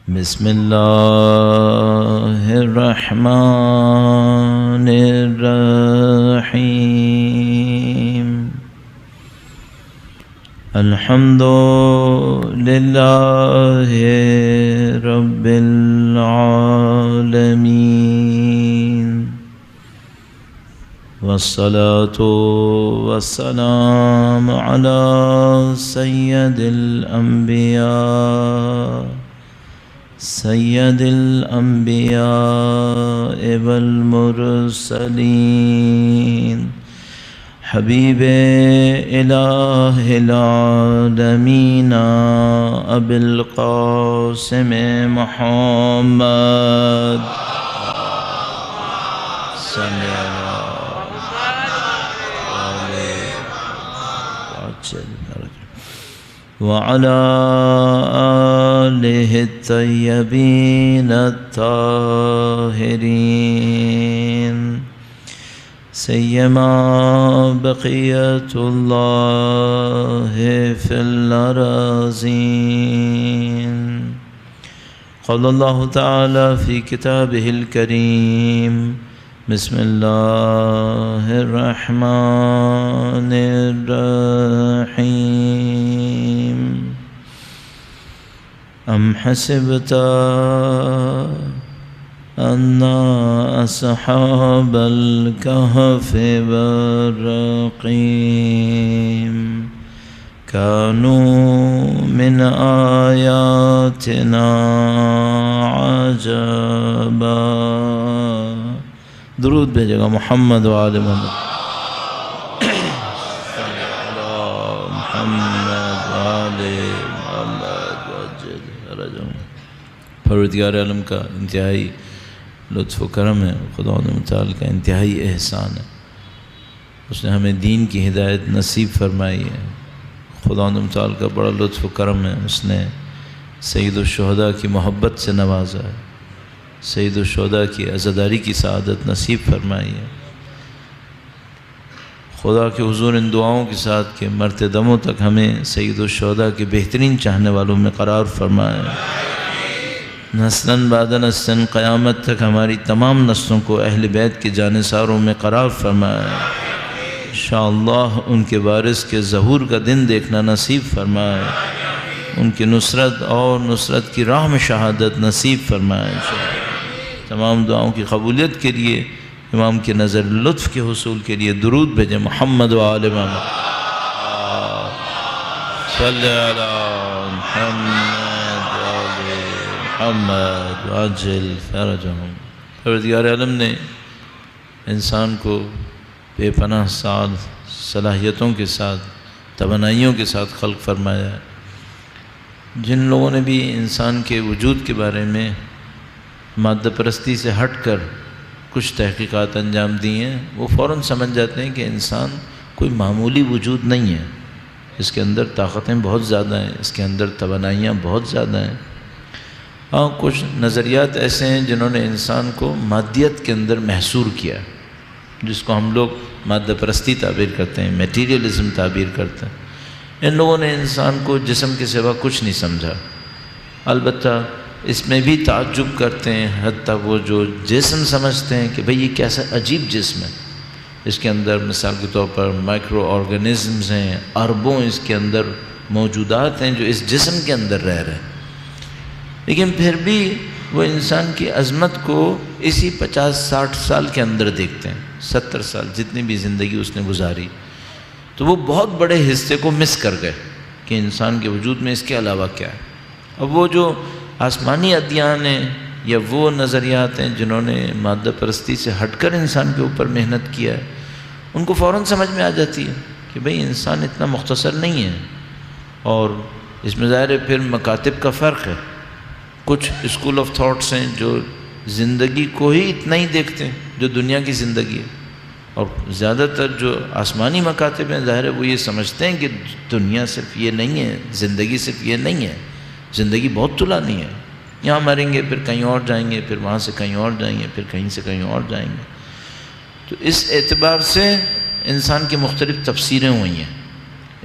بسم الله الرحمن الرحيم الحمد لله رب العالمين والصلاة والسلام على سيد الأنبياء والمرسلين حبيب إله العالمين أبي القاسم محمد صلى وعلى آله الطيبين الطاهرين سيما بقية الله في الأراضين. قال الله تعالى في كتابه الكريم بسم الله الرحمن الرحيم أم حسبت أن أصحاب الكهف والرقيم كانوا من آياتنا عجبا. درود بھیجے گا محمد و آل محمد. پروردگار عالم کا انتہائی لطف و کرم ہے، خدا متعال کا انتہائی احسان ہے. اس نے ہمیں دین کی ہدایت نصیب فرمائی ہے. خدا متعال کا بڑا لطف و کرم ہے. اس نے سید الشہداء کی محبت سے نوازا ہے، سید الشہداء کی عزاداری کی سعادت نصیب فرمائی ہے. خدا کے حضور ان دعاؤں کے ساتھ کہ مرتے دموں تک ہمیں سید الشہداء کے بہترین چاہنے والوں میں قرار فرمائے. نسلاً بعد نسلاً قیامت تک ہماری تمام نسلوں کو اہل بیت کے جانثاروں میں قرار فرمائے. انشاءاللہ ان کے وارث کے ظہور کا دن دیکھنا نصیب فرمائے. ان کی نصرت اور نصرت کی راہ میں شہادت نصیب فرمائے. تمام دعاؤں کی قبولیت کے لیے امام کے نظر لطف کے حصول کے لیے درود بھیجیں. محمد و آل محمد صلی علی محمد وعجل فرجهم. پروردگار عالم نے انسان کو بے پناہ صلاحیتوں کے ساتھ، توانائیوں کے ساتھ خلق فرمایا ہے. جن لوگوں نے بھی انسان کے وجود کے بارے میں مادہ پرستی سے ہٹ کر کچھ تحقیقات انجام دی ہیں، وہ فوراً سمجھ جاتے ہیں کہ انسان کوئی معمولی وجود نہیں ہے. اس کے اندر طاقتیں بہت زیادہ ہیں، اس کے اندر توانائیاں بہت زیادہ ہیں. ہاں، کچھ نظریات ایسے ہیں جنہوں نے انسان کو مادیت کے اندر محصور کیا، جس کو ہم لوگ مادہ پرستی تعبیر کرتے ہیں، میٹیریلزم تعبیر کرتے ہیں. ان لوگوں نے انسان کو جسم کے سوا کچھ نہیں سمجھا. البتہ اس میں بھی تعجب کرتے ہیں، حتیٰ وہ جو جسم سمجھتے ہیں کہ بھئی یہ کیسا عجیب جسم ہے. اس کے اندر مثال کے طور پر مائکرو آرگنزمز ہیں، اربوں اس کے اندر موجودات ہیں جو اس جسم کے اندر رہ رہے ہیں. لیکن پھر بھی وہ انسان کی عظمت کو اسی 50-60 سال کے اندر دیکھتے ہیں. 70 سال جتنی بھی زندگی اس نے گزاری، تو وہ بہت بڑے حصے کو مس کر گئے کہ انسان کے وجود میں اس کے علاوہ کیا ہے. اب وہ جو آسمانی ادیان ہیں یا وہ نظریات ہیں جنہوں نے مادہ پرستی سے ہٹ کر انسان کے اوپر محنت کیا ہے، ان کو فوراً سمجھ میں آ جاتی ہے کہ بھئی انسان اتنا مختصر نہیں ہے. اور اس میں ظاہر ہے پھر مکاتب کا فرق ہے. کچھ اسکول آف تھاٹس ہیں جو زندگی کو ہی اتنا ہی دیکھتے ہیں جو دنیا کی زندگی ہے، اور زیادہ تر جو آسمانی مکاتب ہیں ظاہر ہے وہ یہ سمجھتے ہیں کہ دنیا صرف یہ نہیں ہے، زندگی صرف یہ نہیں ہے، زندگی بہت طولانی ہے. یہاں مریں گے، پھر کہیں اور جائیں گے، پھر وہاں سے کہیں اور جائیں گے، پھر کہیں سے کہیں اور جائیں گے. تو اس اعتبار سے انسان کی مختلف تفسیریں ہوئی ہیں،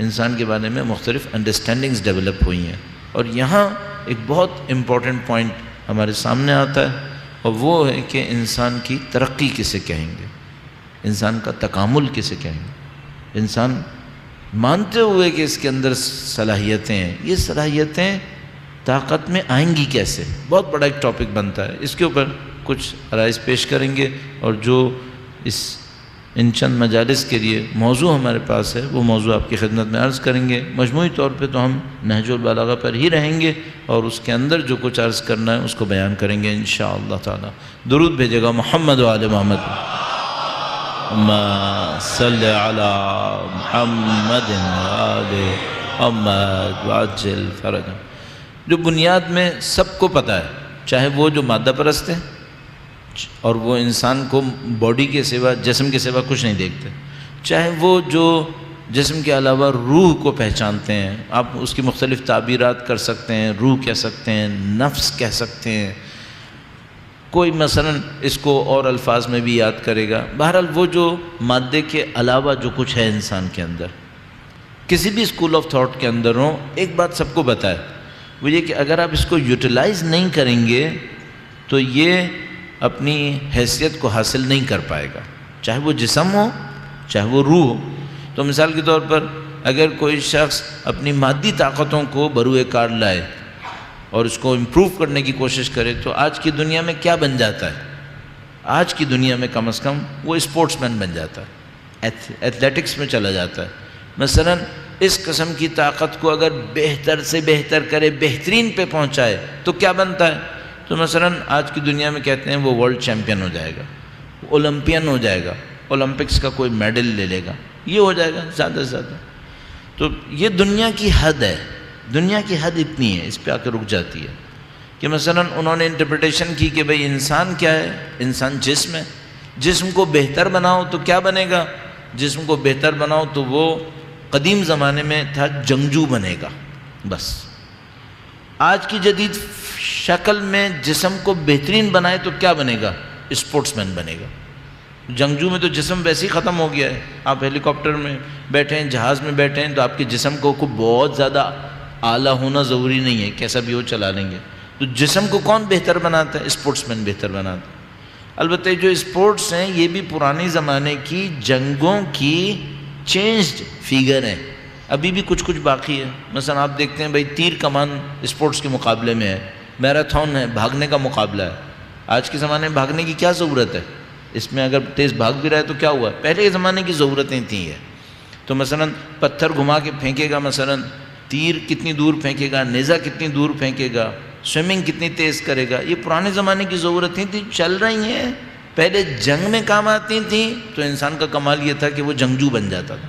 انسان کے بارے میں مختلف انڈرسٹینڈنگز ڈیولپ ہوئی ہیں. اور یہاں ایک بہت امپورٹنٹ پوائنٹ ہمارے سامنے آتا ہے، اور وہ ہے کہ انسان کی ترقی کسے کہیں گے، انسان کا تکامل کسے کہیں گے۔ انسان مانتے ہوئے کہ اس کے اندر صلاحیتیں ہیں، یہ صلاحیتیں طاقت میں آئیں گی کیسے، بہت بڑا ایک ٹاپک بنتا ہے۔ اس کے اوپر کچھ عرائض پیش کریں گے، اور جو ان چند مجالس کے لیے موضوع ہمارے پاس ہے وہ موضوع آپ کی خدمت میں عرض کریں گے۔ مجموعی طور پہ تو ہم نہج البلاغہ پر ہی رہیں گے، اور اس کے اندر جو کچھ عرض کرنا ہے اس کو بیان کریں گے انشاءاللہ تعالی۔ درود بھیجے گا محمد و آل محمد، اللہم صلی علی محمد و آل محمد وعجل فرجہم۔ جو بنیاد میں سب کو پتہ ہے، چاہے وہ جو مادہ پرست ہے اور وہ انسان کو باڈی کے سوا، جسم کے سوا کچھ نہیں دیکھتے، چاہے وہ جو جسم کے علاوہ روح کو پہچانتے ہیں، آپ اس کی مختلف تعبیرات کر سکتے ہیں، روح کہہ سکتے ہیں، نفس کہہ سکتے ہیں، کوئی مثلا اس کو اور الفاظ میں بھی یاد کرے گا۔ بہرحال وہ جو مادے کے علاوہ جو کچھ ہے انسان کے اندر، کسی بھی اسکول آف تھاٹ کے اندر ہوں، ایک بات سب کو بتائے، وہ یہ کہ اگر آپ اس کو یوٹیلائز نہیں کریں گے تو یہ اپنی حیثیت کو حاصل نہیں کر پائے گا، چاہے وہ جسم ہو چاہے وہ روح ہو۔ تو مثال کے طور پر اگر کوئی شخص اپنی مادی طاقتوں کو بروئے کار لائے اور اس کو امپروو کرنے کی کوشش کرے تو آج کی دنیا میں کیا بن جاتا ہے؟ آج کی دنیا میں کم از کم وہ اسپورٹس مین بن جاتا ہے، ایتھلیٹکس میں چلا جاتا ہے۔ مثلا اس قسم کی طاقت کو اگر بہتر سے بہتر کرے، بہترین پہ پہنچائے تو کیا بنتا ہے؟ تو مثلا آج کی دنیا میں کہتے ہیں وہ ورلڈ چیمپئن ہو جائے گا، اولمپئن ہو جائے گا، اولمپکس کا کوئی میڈل لے لے گا، یہ ہو جائے گا زیادہ سے زیادہ۔ تو یہ دنیا کی حد ہے، دنیا کی حد اتنی ہے، اس پہ آ کے رک جاتی ہے کہ مثلا انہوں نے انٹرپریٹیشن کی کہ بھئی انسان کیا ہے؟ انسان جسم ہے، جسم کو بہتر بناؤ تو کیا بنے گا؟ جسم کو بہتر بناؤ تو وہ قدیم زمانے میں تھا جنگجو بنے گا، بس۔ آج کی جدید شکل میں جسم کو بہترین بنائے تو کیا بنے گا؟ اسپورٹس مین بنے گا۔ جنگجو میں تو جسم ویسے ہی ختم ہو گیا ہے، آپ ہیلی کاپٹر میں بیٹھے ہیں، جہاز میں بیٹھے ہیں تو آپ کے جسم کو بہت زیادہ اعلیٰ ہونا ضروری نہیں ہے، کیسا بھی ہو چلا لیں گے۔ تو جسم کو کون بہتر بناتا ہے؟ اسپورٹس مین بہتر بناتا ہے۔ البتہ جو اسپورٹس ہیں یہ بھی پرانے زمانے کی جنگوں کی چینجڈ فیگر ہیں، ابھی بھی کچھ باقی ہے۔ مثلا آپ دیکھتے ہیں بھائی تیر کمان اسپورٹس کے مقابلے میں ہے، میراتھن ہے، بھاگنے کا مقابلہ ہے۔ آج کے زمانے میں بھاگنے کی کیا ضرورت ہے؟ اس میں اگر تیز بھاگ بھی رہا ہے تو کیا ہوا؟ پہلے کے زمانے کی ضرورتیں تھیں یہ۔ تو مثلا پتھر گھما کے پھینکے گا، مثلا تیر کتنی دور پھینکے گا، نیزہ کتنی دور پھینکے گا، سوئمنگ کتنی تیز کرے گا، یہ پرانے زمانے کی ضرورتیں تھیں، چل رہی ہیں۔ پہلے جنگ میں کام آتی تھیں تو انسان کا کمال یہ تھا کہ وہ جنگجو بن جاتا تھا،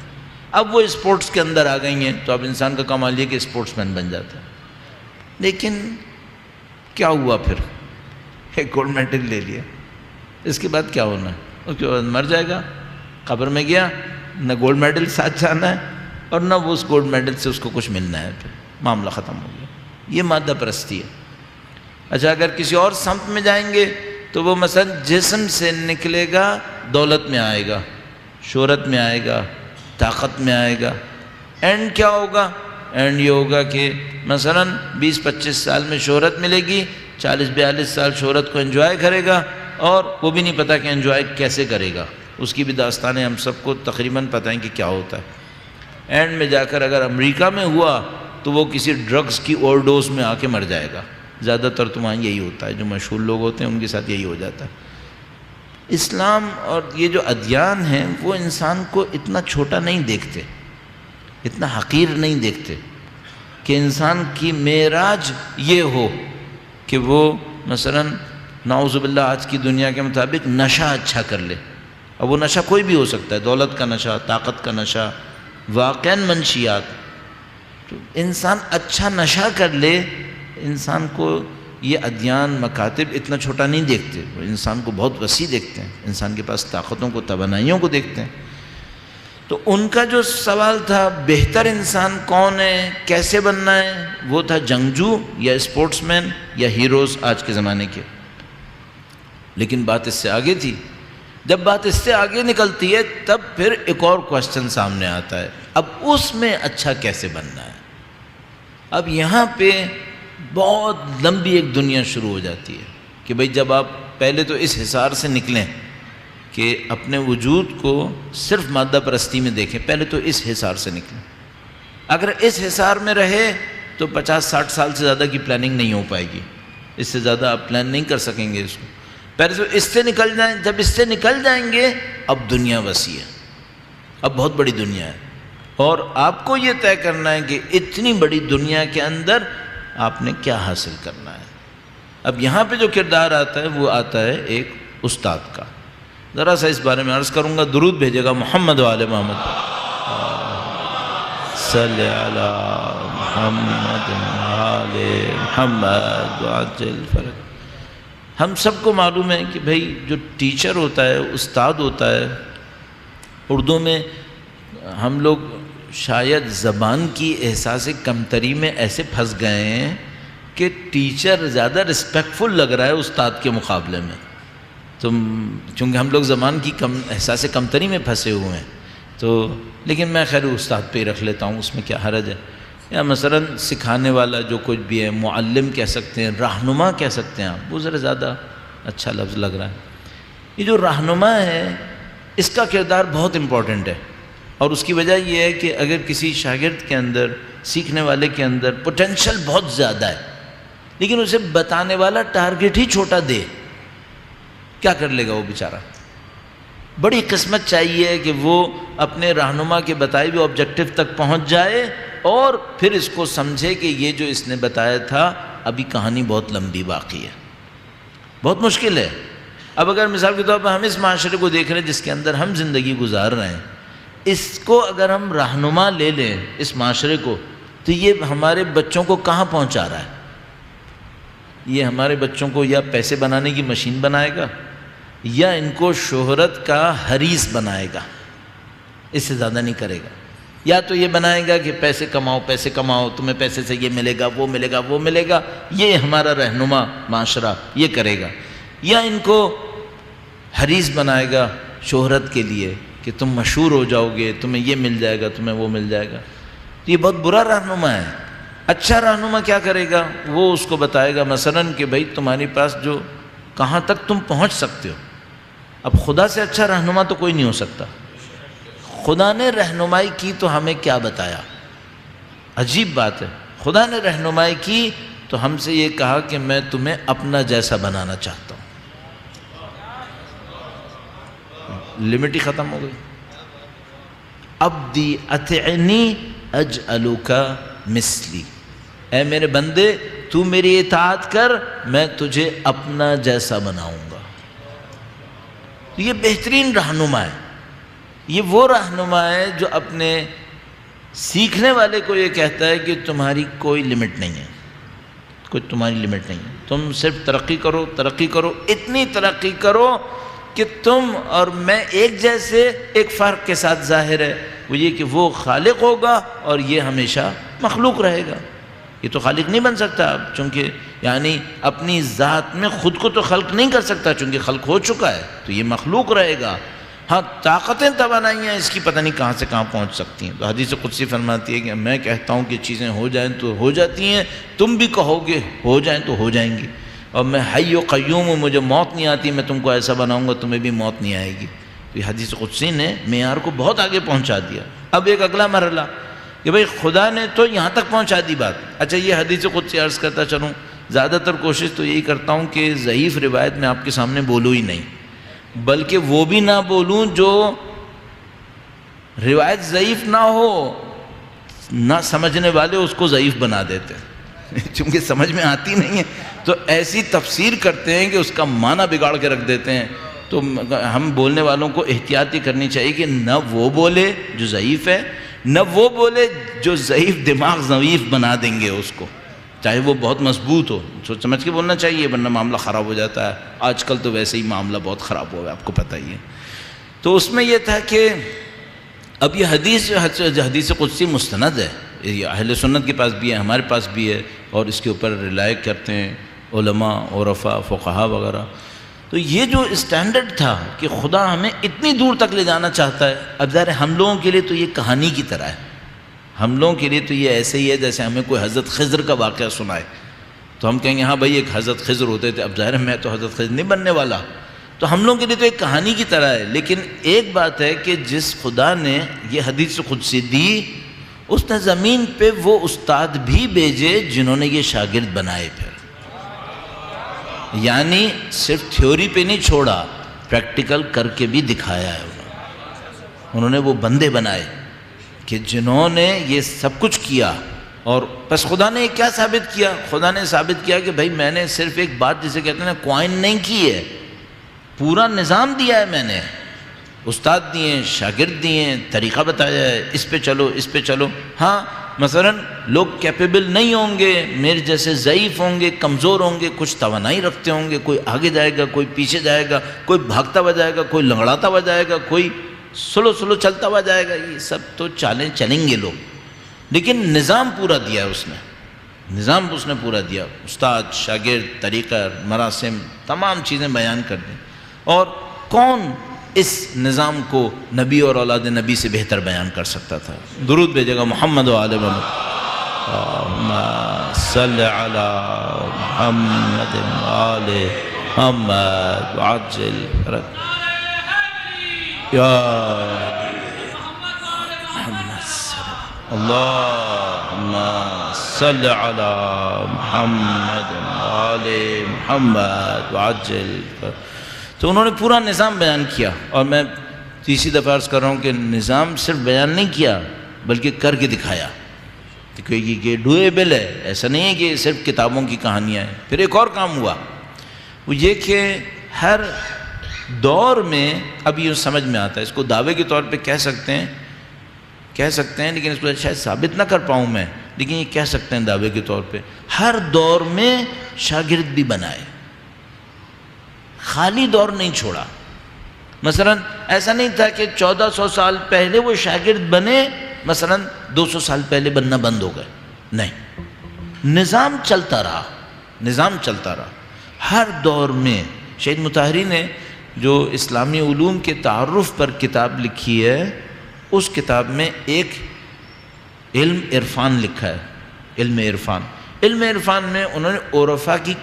اب وہ اسپورٹس کے اندر آ گئی ہیں تو اب انسان کا کمال یہ کہ اسپورٹس مین بن جاتا ہے۔ لیکن کیا ہوا پھر؟ ایک گولڈ میڈل لے لیا، اس کے بعد کیا ہونا ہے؟ اس کے بعد مر جائے گا، قبر میں گیا، نہ گولڈ میڈل ساتھ جانا ہے اور نہ وہ اس گولڈ میڈل سے اس کو کچھ ملنا ہے، پھر معاملہ ختم ہو گیا۔ یہ مادہ پرستی ہے۔ اچھا اگر کسی اور سمت میں جائیں گے تو وہ مثلا جسم سے نکلے گا، دولت میں آئے گا، شہرت میں آئے گا، طاقت میں آئے گا۔ اینڈ کیا ہوگا؟ اینڈ یہ ہوگا کہ مثلا 20-25 سال میں شہرت ملے گی، 40-42 سال شہرت کو انجوائے کرے گا، اور وہ بھی نہیں پتہ کہ انجوائے کیسے کرے گا، اس کی بھی داستانیں ہم سب کو تقریباً پتہ ہیں کہ کیا ہوتا ہے۔ اینڈ میں جا کر اگر امریکہ میں ہوا تو وہ کسی ڈرگز کی اوور ڈوز میں آ کے مر جائے گا۔ زیادہ تر تو وہاں یہی ہوتا ہے، جو مشہور لوگ ہوتے ہیں ان کے ساتھ یہی ہو جاتا ہے۔ اسلام اور یہ جو ادیان ہیں وہ انسان کو اتنا چھوٹا نہیں دیکھتے، اتنا حقیر نہیں دیکھتے کہ انسان کی معراج یہ ہو کہ وہ مثلا نعوذ باللہ آج کی دنیا کے مطابق نشہ اچھا کر لے۔ اب وہ نشہ کوئی بھی ہو سکتا ہے، دولت کا نشہ، طاقت کا نشہ، واقعاً منشیات۔ تو انسان اچھا نشہ کر لے، انسان کو یہ ادیان مکاتب اتنا چھوٹا نہیں دیکھتے، وہ انسان کو بہت وسیع دیکھتے ہیں، انسان کے پاس طاقتوں کو، توانائیوں کو دیکھتے ہیں۔ تو ان کا جو سوال تھا بہتر انسان کون ہے، کیسے بننا ہے، وہ تھا جنگجو یا اسپورٹس مین یا ہیروز آج کے زمانے کے۔ لیکن بات اس سے آگے تھی۔ جب بات اس سے آگے نکلتی ہے تب پھر ایک اور کوشچن سامنے آتا ہے، اب اس میں اچھا کیسے بننا ہے؟ اب یہاں پہ بہت لمبی ایک دنیا شروع ہو جاتی ہے کہ بھئی جب آپ پہلے تو اس حصار سے نکلیں کہ اپنے وجود کو صرف مادہ پرستی میں دیکھیں، پہلے تو اس حصار سے نکلیں. اگر اس حصار میں رہے تو 50-60 سال سے زیادہ کی پلاننگ نہیں ہو پائے گی، اس سے زیادہ آپ پلان نہیں کر سکیں گے اس کو. پہلے تو اس سے نکل جائیں، جب اس سے نکل جائیں گے اب دنیا وسیع ہے، اب بہت بڑی دنیا ہے، اور آپ کو یہ طے کرنا ہے کہ اتنی بڑی دنیا کے اندر آپ نے کیا حاصل کرنا ہے. اب یہاں پہ جو کردار آتا ہے وہ آتا ہے ایک استاد کا. ذرا سا اس بارے میں عرض کروں گا، درود بھیجے گا محمد و آل محمد. صلی علی محمد آل محمد وعجل فرج. ہم سب کو معلوم ہے کہ بھئی جو ٹیچر ہوتا ہے، استاد ہوتا ہے، اردو میں ہم لوگ شاید زبان کی احساس کمتری میں ایسے پھنس گئے ہیں کہ ٹیچر زیادہ رسپیکٹفل لگ رہا ہے استاد کے مقابلے میں. چونکہ ہم لوگ زبان کی احساس کمتری میں پھنسے ہوئے ہیں، تو لیکن میں خیر استاد پہ ہی رکھ لیتا ہوں، اس میں کیا حرج ہے. یا مثلا سکھانے والا جو کچھ بھی ہے، معلم کہہ سکتے ہیں، رہنما کہہ سکتے ہیں آپ، وہ ذرا زیادہ اچھا لفظ لگ رہا ہے. یہ جو رہنما ہے اس کا کردار بہت امپورٹنٹ ہے، اور اس کی وجہ یہ ہے کہ اگر کسی شاگرد کے اندر، سیکھنے والے کے اندر پوٹینشل بہت زیادہ ہے لیکن اسے بتانے والا ٹارگٹ ہی چھوٹا دے، کیا کر لے گا وہ بیچارہ؟ بڑی قسمت چاہیے کہ وہ اپنے رہنما کے بتائے ہوئے آبجیکٹو تک پہنچ جائے اور پھر اس کو سمجھے کہ یہ جو اس نے بتایا تھا ابھی کہانی بہت لمبی باقی ہے. بہت مشکل ہے. اب اگر مثال کے طور پر ہم اس معاشرے کو دیکھ رہے ہیں جس کے اندر ہم زندگی گزار رہے ہیں، اس کو اگر ہم رہنما لے لیں اس معاشرے کو، تو یہ ہمارے بچوں کو کہاں پہنچا رہا ہے؟ یہ ہمارے بچوں کو یا پیسے بنانے کی مشین بنائے گا یا ان کو شہرت کا حریص بنائے گا، اس سے زیادہ نہیں کرے گا. یا تو یہ بنائے گا کہ پیسے کماؤ، پیسے کماؤ، تمہیں پیسے سے یہ ملے گا، وہ ملے گا، وہ ملے گا، یہ ہمارا رہنما معاشرہ یہ کرے گا. یا ان کو حریص بنائے گا شہرت کے لیے کہ تم مشہور ہو جاؤ گے، تمہیں یہ مل جائے گا، تمہیں وہ مل جائے گا. یہ بہت برا رہنما ہے. اچھا رہنما کیا کرے گا؟ وہ اس کو بتائے گا مثلاً کہ بھائی تمہارے پاس جو کہاں تک تم پہنچ سکتے ہو. اب خدا سے اچھا رہنما تو کوئی نہیں ہو سکتا. خدا نے رہنمائی کی تو ہمیں کیا بتایا؟ عجیب بات ہے. خدا نے رہنمائی کی تو ہم سے یہ کہا کہ میں تمہیں اپنا جیسا بنانا چاہتا ہوں. لمٹ ہی ختم ہو گئی. عبدی اطعنی اجعلک مثلی، اے میرے بندے تو میری اطاعت کر، میں تجھے اپنا جیسا بناؤں گا. یہ بہترین رہنما ہے. یہ وہ رہنما ہے جو اپنے سیکھنے والے کو یہ کہتا ہے کہ تمہاری کوئی لمٹ نہیں ہے، کوئی تمہاری لمٹ نہیں ہے، تم صرف ترقی کرو، ترقی کرو، اتنی ترقی کرو کہ تم اور میں ایک جیسے. ایک فرق کے ساتھ ظاہر ہے، وہ یہ کہ وہ خالق ہوگا اور یہ ہمیشہ مخلوق رہے گا. یہ تو خالق نہیں بن سکتا اب، چونکہ یعنی اپنی ذات میں خود کو تو خلق نہیں کر سکتا، چونکہ خلق ہو چکا ہے، تو یہ مخلوق رہے گا. ہاں طاقتیں توانائیاں اس کی پتہ نہیں کہاں سے کہاں پہنچ سکتی ہیں. تو حدیث قدسی فرماتی ہے کہ میں کہتا ہوں کہ چیزیں ہو جائیں تو ہو جاتی ہیں، تم بھی کہو گے ہو جائیں تو ہو جائیں گی. اور میں حی و قیوم ہوں، مجھے موت نہیں آتی، میں تم کو ایسا بناؤں گا تمہیں بھی موت نہیں آئے گی. تو یہ حدیث قدسی نے معیار کو بہت آگے پہنچا دیا. اب ایک اگلا مرحلہ کہ بھئی خدا نے تو یہاں تک پہنچا دی بات. اچھا یہ حدیث قدسی عرض کرتا چلوں، زیادہ تر کوشش تو یہی کرتا ہوں کہ ضعیف روایت میں آپ کے سامنے بولوں ہی نہیں، بلکہ وہ بھی نہ بولوں جو روایت ضعیف نہ ہو، نہ سمجھنے والے اس کو ضعیف بنا دیتے ہیں چونکہ سمجھ میں آتی نہیں ہے تو ایسی تفسیر کرتے ہیں کہ اس کا معنی بگاڑ کے رکھ دیتے ہیں. تو ہم بولنے والوں کو احتیاطی کرنی چاہیے کہ نہ وہ بولے جو ضعیف ہے، نہ وہ بولے جو ضعیف دماغ ضعیف بنا دیں گے اس کو، چاہے وہ بہت مضبوط ہو. سوچ سمجھ کے بولنا چاہیے ورنہ معاملہ خراب ہو جاتا ہے. آج کل تو ویسے ہی معاملہ بہت خراب ہوا ہے، آپ کو پتہ ہی ہے. تو اس میں یہ تھا کہ اب یہ حدیث قدسی مستند ہے، یہ اہل سنت کے پاس بھی ہے، ہمارے پاس بھی ہے، اور اس کے اوپر رلائے کرتے ہیں علماء، عرفاء، فقہاء وغیرہ. تو یہ جو اسٹینڈرڈ تھا کہ خدا ہمیں اتنی دور تک لے جانا چاہتا ہے. اب ظاہر ہم لوگوں کے لیے تو یہ کہانی کی طرح ہے، ہم لوگوں کے لیے تو یہ ایسے ہی ہے جیسے ہمیں کوئی حضرت خضر کا واقعہ سنائے تو ہم کہیں گے ہاں بھائی ایک حضرت خضر ہوتے تھے، اب ظاہر ہے میں تو حضرت خضر نہیں بننے والا، تو ہم لوگوں کے لیے تو ایک کہانی کی طرح ہے۔ لیکن ایک بات ہے کہ جس خدا نے یہ حدیث قدسی دی، اس نے زمین پہ وہ استاد بھی بھیجے جنہوں نے یہ شاگرد بنائے، پھر یعنی صرف تھیوری پہ نہیں چھوڑا، پریکٹیکل کر کے بھی دکھایا ہے انہوں نے وہ بندے بنائے کہ جنہوں نے یہ سب کچھ کیا۔ اور بس خدا نے کیا ثابت کیا؟ خدا نے ثابت کیا کہ بھائی میں نے صرف ایک بات جسے کہتے ہیں نا کوائن نہیں کی ہے، پورا نظام دیا ہے میں نے، استاد دیے، شاگرد دیے، طریقہ بتایا ہے، اس پہ چلو اس پہ چلو۔ ہاں مثلا لوگ کیپیبل نہیں ہوں گے، میرے جیسے ضعیف ہوں گے، کمزور ہوں گے، کچھ توانائی رکھتے ہوں گے، کوئی آگے جائے گا، کوئی پیچھے جائے گا، کوئی بھاگتا ہوا جائے گا، کوئی لنگڑاتا ہوا جائے گا، کوئی سلو سلو چلتا ہوا جائے گا، یہ سب تو چالیں چلیں گے لوگ، لیکن نظام پورا دیا ہے اس نے، نظام اس نے پورا دیا، استاد، شاگرد، طریقہ، مراسم، تمام چیزیں بیان کر دیں۔ اور کون اس نظام کو نبی اور اولاد نبی سے بہتر بیان کر سکتا تھا؟ درود بھیجے گا محمد و آل محمد، اللہم صلی علی محمد و آل محمد وعجل فرج یا اللہم صلی علی محمد و آل محمد وعجل فرج۔ تو انہوں نے پورا نظام بیان کیا، اور میں تیسری دفعہ عرض کر رہا ہوں کہ نظام صرف بیان نہیں کیا بلکہ کر کے دکھایا، کیونکہ یہ ڈویبل ہے، ایسا نہیں ہے کہ صرف کتابوں کی کہانیاں ہیں۔ پھر ایک اور کام ہوا، وہ یہ کہ ہر دور میں، اب یہ سمجھ میں آتا ہے، اس کو دعوے کے طور پہ کہہ سکتے ہیں لیکن اس کو شاید ثابت نہ کر پاؤں میں، لیکن یہ کہہ سکتے ہیں دعوے کے طور پہ، ہر دور میں شاگرد بھی بنائے، خالی دور نہیں چھوڑا۔ مثلا ایسا نہیں تھا کہ 1400 سال پہلے وہ شاگرد بنے، مثلا 200 سال پہلے بننا بند ہو گئے، نہیں، نظام چلتا رہا، نظام چلتا رہا ہر دور میں۔ شہید مطہری نے جو اسلامی علوم کے تعارف پر کتاب لکھی ہے، اس کتاب میں ایک علم عرفان لکھا ہے، علم عرفان۔ علم عرفان میں انہوں نے عرفاء کی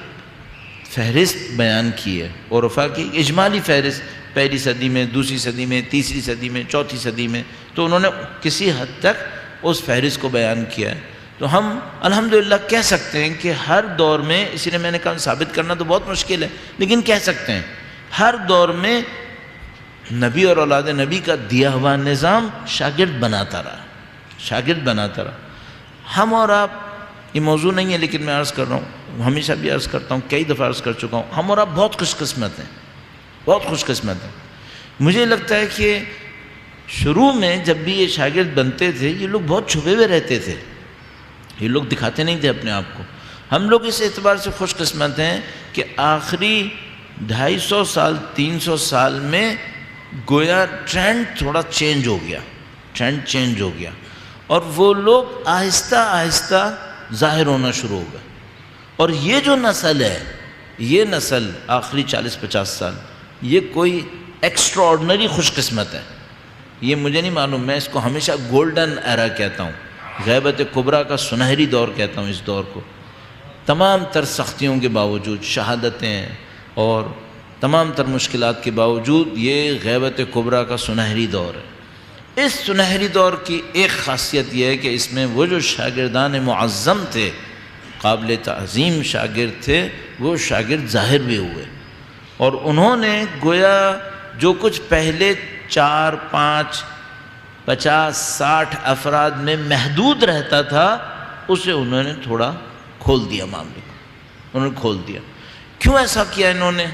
فہرست بیان کی ہے، عرفاء کی اجمالی فہرست، پہلی صدی میں، دوسری صدی میں، تیسری صدی میں، چوتھی صدی میں، تو انہوں نے کسی حد تک اس فہرست کو بیان کیا ہے۔ تو ہم الحمدللہ کہہ سکتے ہیں کہ ہر دور میں، اسی لیے میں نے کہا ثابت کرنا تو بہت مشکل ہے، لیکن کہہ سکتے ہیں ہر دور میں نبی اور اولاد نبی کا دیا ہوا نظام شاگرد بناتا رہا، شاگرد بناتا رہا۔ ہم اور آپ، یہ موضوع نہیں ہے لیکن میں عرض کر رہا ہوں، ہمیشہ بھی عرض کرتا ہوں، کئی دفعہ عرض کر چکا ہوں، ہم اور آپ بہت خوش قسمت ہیں، بہت خوش قسمت ہیں۔ مجھے لگتا ہے کہ شروع میں جب بھی یہ شاگرد بنتے تھے، یہ لوگ بہت چھپے ہوئے رہتے تھے، یہ لوگ دکھاتے نہیں تھے اپنے آپ کو۔ ہم لوگ اس اعتبار سے خوش قسمت ہیں کہ آخری 250 سال 300 سال میں گویا ٹرینڈ تھوڑا چینج ہو گیا، ٹرینڈ چینج ہو گیا، اور وہ لوگ آہستہ آہستہ ظاہر ہونا شروع ہو گئے۔ اور یہ جو نسل ہے، یہ نسل آخری 40-50 سال، یہ کوئی ایکسٹرا آرڈنری خوش قسمت ہے۔ یہ مجھے نہیں معلوم، میں اس کو ہمیشہ گولڈن ایرا کہتا ہوں، غیبت کبریٰ کا سنہری دور کہتا ہوں اس دور کو۔ تمام تر سختیوں کے باوجود، شہادتیں اور تمام تر مشکلات کے باوجود، یہ غیبت کبریٰ کا سنہری دور ہے۔ اس سنہری دور کی ایک خاصیت یہ ہے کہ اس میں وہ جو شاگردان معظم تھے، قابل تعظیم شاگرد تھے، وہ شاگرد ظاہر بھی ہوئے، اور انہوں نے گویا جو کچھ پہلے 4 5 50 60 افراد میں محدود رہتا تھا، اسے انہوں نے تھوڑا کھول دیا، معاملے کو انہوں نے کھول دیا۔ کیوں ایسا کیا انہوں نے؟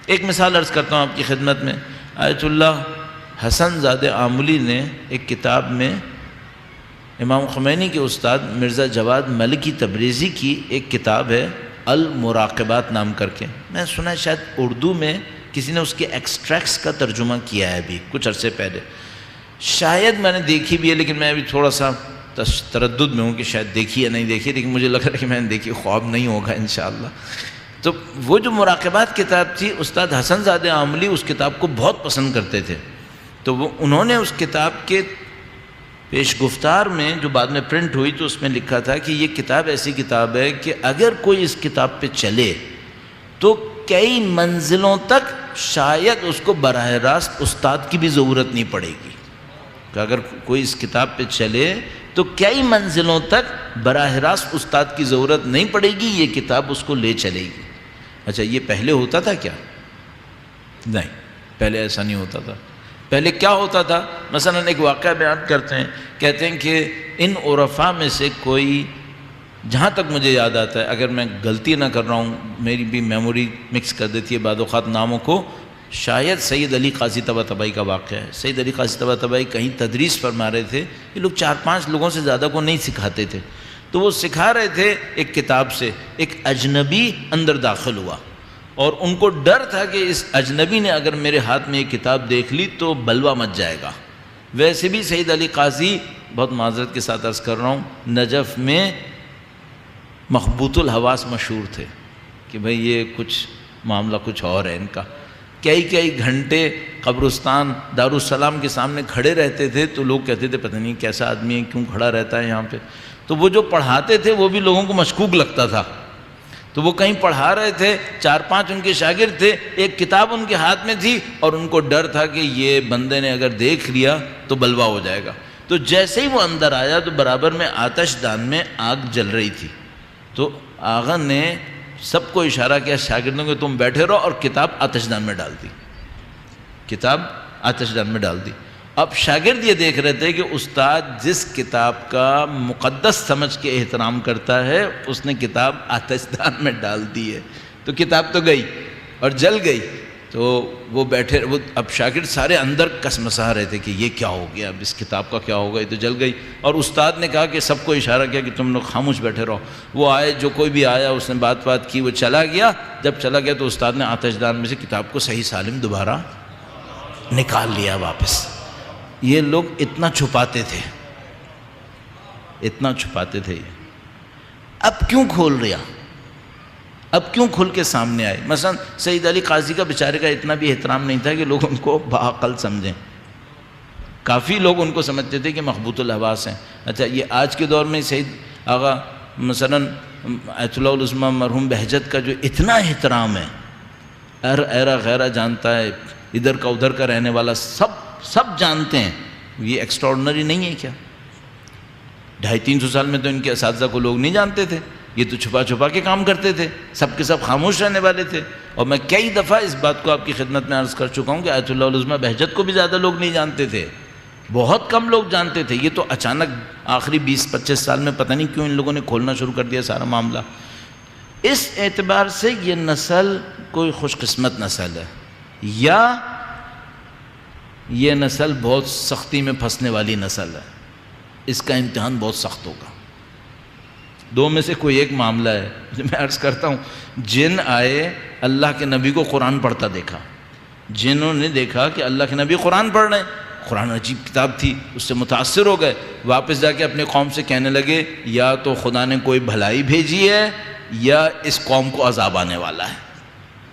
ایک مثال عرض کرتا ہوں آپ کی خدمت میں۔ آیت اللہ حسن زادہ آملی نے ایک کتاب میں امام خمینی کے استاد مرزا جواد ملکی تبریزی کی ایک کتاب ہے المراقبات نام کر کے، میں سنا ہے شاید اردو میں کسی نے اس کے ایکسٹریکٹس کا ترجمہ کیا ہے ابھی کچھ عرصے پہلے، شاید میں نے دیکھی بھی ہے، لیکن میں ابھی تھوڑا سا تردد میں ہوں کہ شاید دیکھی یا نہیں دیکھی، لیکن مجھے لگ رہا ہے کہ میں نے دیکھی، خواب نہیں ہوگا انشاءاللہ۔ تو وہ جو مراقبات کتاب تھی، استاد حسن زادہ آملی اس کتاب کو بہت پسند کرتے تھے، تو انہوں نے اس کتاب کے پیش گفتار میں جو بعد میں پرنٹ ہوئی تو اس میں لکھا تھا کہ یہ کتاب ایسی کتاب ہے کہ اگر کوئی اس کتاب پہ چلے تو کئی منزلوں تک شاید اس کو براہ راست استاد کی بھی ضرورت نہیں پڑے گی، کہ اگر کوئی اس کتاب پہ چلے تو کئی منزلوں تک براہ راست استاد کی ضرورت نہیں پڑے گی، یہ کتاب اس کو لے چلے گی۔ اچھا یہ پہلے ہوتا تھا کیا؟ نہیں، پہلے ایسا نہیں ہوتا تھا۔ پہلے کیا ہوتا تھا؟ مثلا ایک واقعہ بیان کرتے ہیں، کہتے ہیں کہ ان عرفاء میں سے کوئی، جہاں تک مجھے یاد آتا ہے، اگر میں غلطی نہ کر رہا ہوں، میری بھی میموری مکس کر دیتی ہے بعض اوقات ناموں کو، شاید سید علی قاضی طباطبائی کا واقعہ ہے۔ سید علی قاضی طباطبائی کہیں تدریس فرما رہے تھے، یہ لوگ 4-5 لوگوں سے زیادہ کو نہیں سکھاتے تھے، تو وہ سکھا رہے تھے ایک کتاب سے، ایک اجنبی اندر داخل ہوا اور ان کو ڈر تھا کہ اس اجنبی نے اگر میرے ہاتھ میں یہ کتاب دیکھ لی تو بلوہ مچ جائے گا۔ ویسے بھی سید علی قاضی، بہت معذرت کے ساتھ عرض کر رہا ہوں، نجف میں مخبوط الحواس مشہور تھے کہ بھئی یہ کچھ معاملہ کچھ اور ہے ان کا۔ کئی گھنٹے قبرستان دارالسلام کے سامنے کھڑے رہتے تھے تو لوگ کہتے تھے پتہ نہیں کیسا آدمی ہے، کیوں کھڑا رہتا ہے یہاں پہ۔ تو وہ جو پڑھاتے تھے وہ بھی لوگوں کو مشکوک لگتا تھا، تو وہ کہیں پڑھا رہے تھے، 4-5 ان کے شاگرد تھے، ایک کتاب ان کے ہاتھ میں تھی اور ان کو ڈر تھا کہ یہ بندے نے اگر دیکھ لیا تو بلوا ہو جائے گا۔ تو جیسے ہی وہ اندر آیا تو برابر میں آتش دان میں آگ جل رہی تھی، تو آغا نے سب کو اشارہ کیا شاگردوں کہ تم بیٹھے رہو، اور کتاب آتش دان میں ڈال دی، کتاب آتش دان میں ڈال دی۔ اب شاگرد یہ دیکھ رہے تھے کہ استاد جس کتاب کا مقدس سمجھ کے احترام کرتا ہے اس نے کتاب آتش دان میں ڈال دی ہے، تو کتاب تو گئی اور جل گئی۔ تو وہ بیٹھے، وہ اب شاگرد سارے اندر کسمسا رہے تھے کہ یہ کیا ہو گیا، اب اس کتاب کا کیا ہوگا، یہ تو جل گئی۔ اور استاد نے کہا کہ سب کو اشارہ کیا کہ تم لوگ خاموش بیٹھے رہو۔ وہ آئے، جو کوئی بھی آیا اس نے بات کی، وہ چلا گیا۔ جب چلا گیا تو استاد نے آتش دان میں سے کتاب کو صحیح سالم دوبارہ نکال لیا واپس۔ یہ لوگ اتنا چھپاتے تھے، اتنا چھپاتے تھے، اب کیوں کھول رہا، اب کیوں کھل کے سامنے آئے؟ مثلا سید علی قاضی کا بیچارے کا اتنا بھی احترام نہیں تھا کہ لوگ ان کو باعقل سمجھیں، کافی لوگ ان کو سمجھتے تھے کہ مخبوط الحواس ہیں۔ اچھا یہ آج کے دور میں سید آغا مثلا ایت اللہ العظمہ مرحوم بہجت کا جو اتنا احترام ہے، ایرا غیرہ جانتا ہے، ادھر کا ادھر کا رہنے والا سب جانتے ہیں، یہ ایکسٹراڈنری نہیں ہے کیا؟ 250-300 سال میں تو ان کے اساتذہ کو لوگ نہیں جانتے تھے، یہ تو چھپا کے کام کرتے تھے، سب کے سب خاموش رہنے والے تھے۔ اور میں کئی دفعہ اس بات کو آپ کی خدمت میں عرض کر چکا ہوں کہ ایت اللہ العظمہ بہجت کو بھی زیادہ لوگ نہیں جانتے تھے، بہت کم لوگ جانتے تھے۔ یہ تو اچانک آخری 20-25 سال میں پتہ نہیں کیوں ان لوگوں نے کھولنا شروع کر دیا سارا معاملہ۔ اس اعتبار سے یہ نسل کوئی خوش قسمت نسل ہے، یا یہ نسل بہت سختی میں پھنسنے والی نسل ہے، اس کا امتحان بہت سخت ہوگا۔ دو میں سے کوئی ایک معاملہ ہے۔ میں عرض کرتا ہوں، جن آئے اللہ کے نبی کو قرآن پڑھتا دیکھا، جنہوں نے دیکھا کہ اللہ کے نبی قرآن پڑھ رہے ہیں، قرآن عجیب کتاب تھی، اس سے متاثر ہو گئے، واپس جا کے اپنے قوم سے کہنے لگے یا تو خدا نے کوئی بھلائی بھیجی ہے یا اس قوم کو عذاب آنے والا ہے،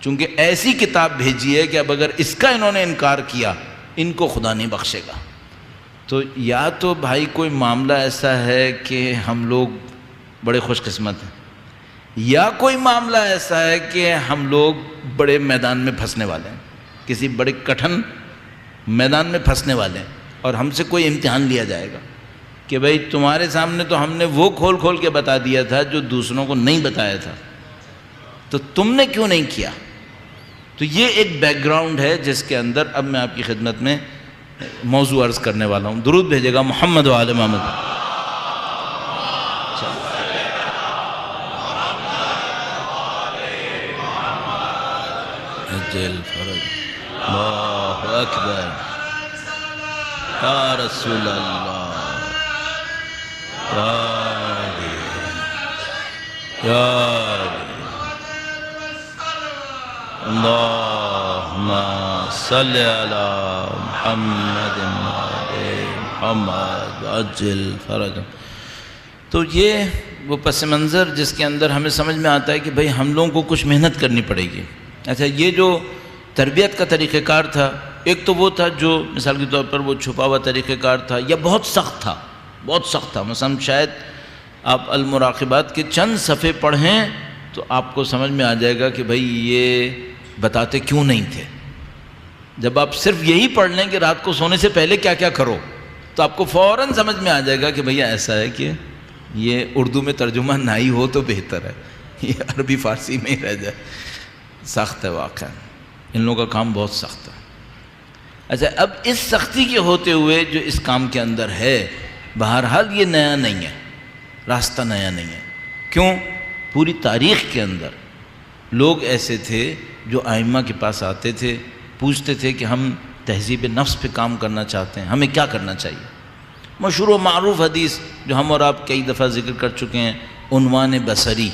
چونکہ ایسی کتاب بھیجی ہے کہ اب اگر اس کا انہوں نے انکار کیا ان کو خدا نہیں بخشے گا۔ تو یا تو بھائی کوئی معاملہ ایسا ہے کہ ہم لوگ بڑے خوش قسمت ہیں، یا کوئی معاملہ ایسا ہے کہ ہم لوگ بڑے میدان میں پھنسنے والے ہیں، کسی بڑے کٹھن میدان میں پھنسنے والے ہیں، اور ہم سے کوئی امتحان لیا جائے گا کہ بھئی تمہارے سامنے تو ہم نے وہ کھول کے بتا دیا تھا جو دوسروں کو نہیں بتایا تھا، تو تم نے کیوں نہیں کیا؟ تو یہ ایک بیک گراؤنڈ ہے جس کے اندر اب میں آپ کی خدمت میں موضوع عرض کرنے والا ہوں۔ درود بھیجے گا محمد و آل محمد۔ اللہ اکبر یا رسول اللہ، اللہم صلی علی محمد محمد عجل فرج۔ تو یہ وہ پس منظر جس کے اندر ہمیں سمجھ میں آتا ہے کہ بھئی ہم لوگوں کو کچھ محنت کرنی پڑے گی۔ اچھا یہ جو تربیت کا طریقہ کار تھا، ایک تو وہ تھا جو مثال کے طور پر وہ چھپا ہوا طریقہ کار تھا یا بہت سخت تھا، بہت سخت تھا. مثلا شاید آپ المراقبات کے چند صفحے پڑھیں تو آپ کو سمجھ میں آ جائے گا کہ بھئی یہ بتاتے کیوں نہیں تھے. جب آپ صرف یہی پڑھ لیں کہ رات کو سونے سے پہلے کیا کیا کرو تو آپ کو فوراً سمجھ میں آ جائے گا کہ بھئی ایسا ہے کہ یہ اردو میں ترجمہ نہ ہی ہو تو بہتر ہے, یہ عربی فارسی میں ہی رہ جائے. سخت ہے واقعا, ان لوگوں کا کام بہت سخت ہے. اچھا, اب اس سختی کے ہوتے ہوئے جو اس کام کے اندر ہے, بہرحال یہ نیا نہیں ہے, راستہ نیا نہیں ہے. کیوں؟ پوری تاریخ کے اندر لوگ ایسے تھے جو ائمہ کے پاس آتے تھے, پوچھتے تھے کہ ہم تہذیب نفس پہ کام کرنا چاہتے ہیں, ہمیں کیا کرنا چاہیے. مشہور و معروف حدیث جو ہم اور آپ کئی دفعہ ذکر کر چکے ہیں, عنوان بصری,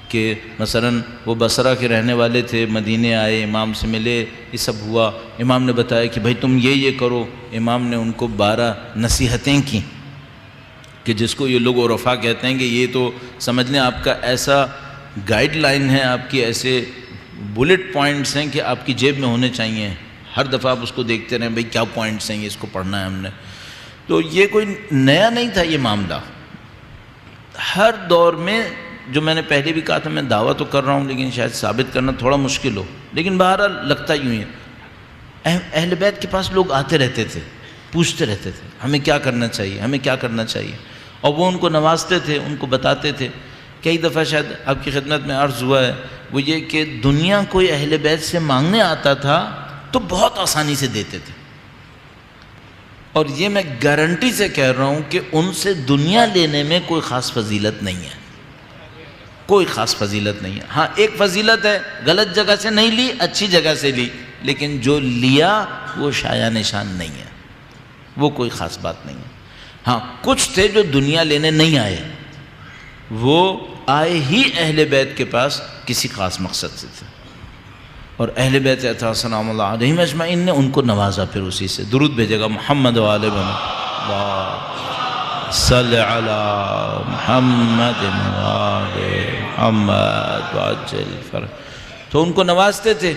کہ مثلا وہ بصرہ کے رہنے والے تھے, مدینے آئے, امام سے ملے, یہ سب ہوا. امام نے بتایا کہ بھائی تم یہ کرو. امام نے ان کو 12 نصیحتیں کی کہ جس کو یہ لوگ عرفا کہتے ہیں کہ یہ تو سمجھ لیں آپ کا ایسا گائیڈ لائن ہے, آپ کی ایسے بلٹ پوائنٹس ہیں کہ آپ کی جیب میں ہونے چاہیے. ہر دفعہ آپ اس کو دیکھتے رہیں بھئی کیا پوائنٹس ہیں, یہ اس کو پڑھنا ہے ہم نے. تو یہ کوئی نیا نہیں تھا یہ معاملہ. ہر دور میں, جو میں نے پہلے بھی کہا تھا, میں دعویٰ تو کر رہا ہوں لیکن شاید ثابت کرنا تھوڑا مشکل ہو, لیکن بہرحال لگتا یوں ہی ہے. اہل بیت کے پاس لوگ آتے رہتے تھے, پوچھتے رہتے تھے ہمیں کیا کرنا چاہیے, ہمیں کیا کرنا چاہیے, اور وہ ان کو نوازتے تھے, ان کو بتاتے تھے. کئی دفعہ شاید آپ کی خدمت میں عرض ہوا ہے, وہ یہ کہ دنیا کوئی اہل بیت سے مانگنے آتا تھا تو بہت آسانی سے دیتے تھے. اور یہ میں گارنٹی سے کہہ رہا ہوں کہ ان سے دنیا لینے میں کوئی خاص فضیلت نہیں ہے, کوئی خاص فضیلت نہیں ہے. ہاں ایک فضیلت ہے, غلط جگہ سے نہیں لی, اچھی جگہ سے لی, لیکن جو لیا وہ شایع نشان نہیں ہے, وہ کوئی خاص بات نہیں ہے. ہاں کچھ تھے جو دنیا لینے نہیں آئے, وہ آئے ہی اہل بیت کے پاس کسی خاص مقصد سے تھے, اور اہل بیت اطہار سلام اللہ علیہم اجمعین نے ان کو نوازا. پھر اسی سے درود بھیجے گا, محمد و آل محمد صلی علی محمد و آل محمد وعجل فرج. تو ان کو نوازتے تھے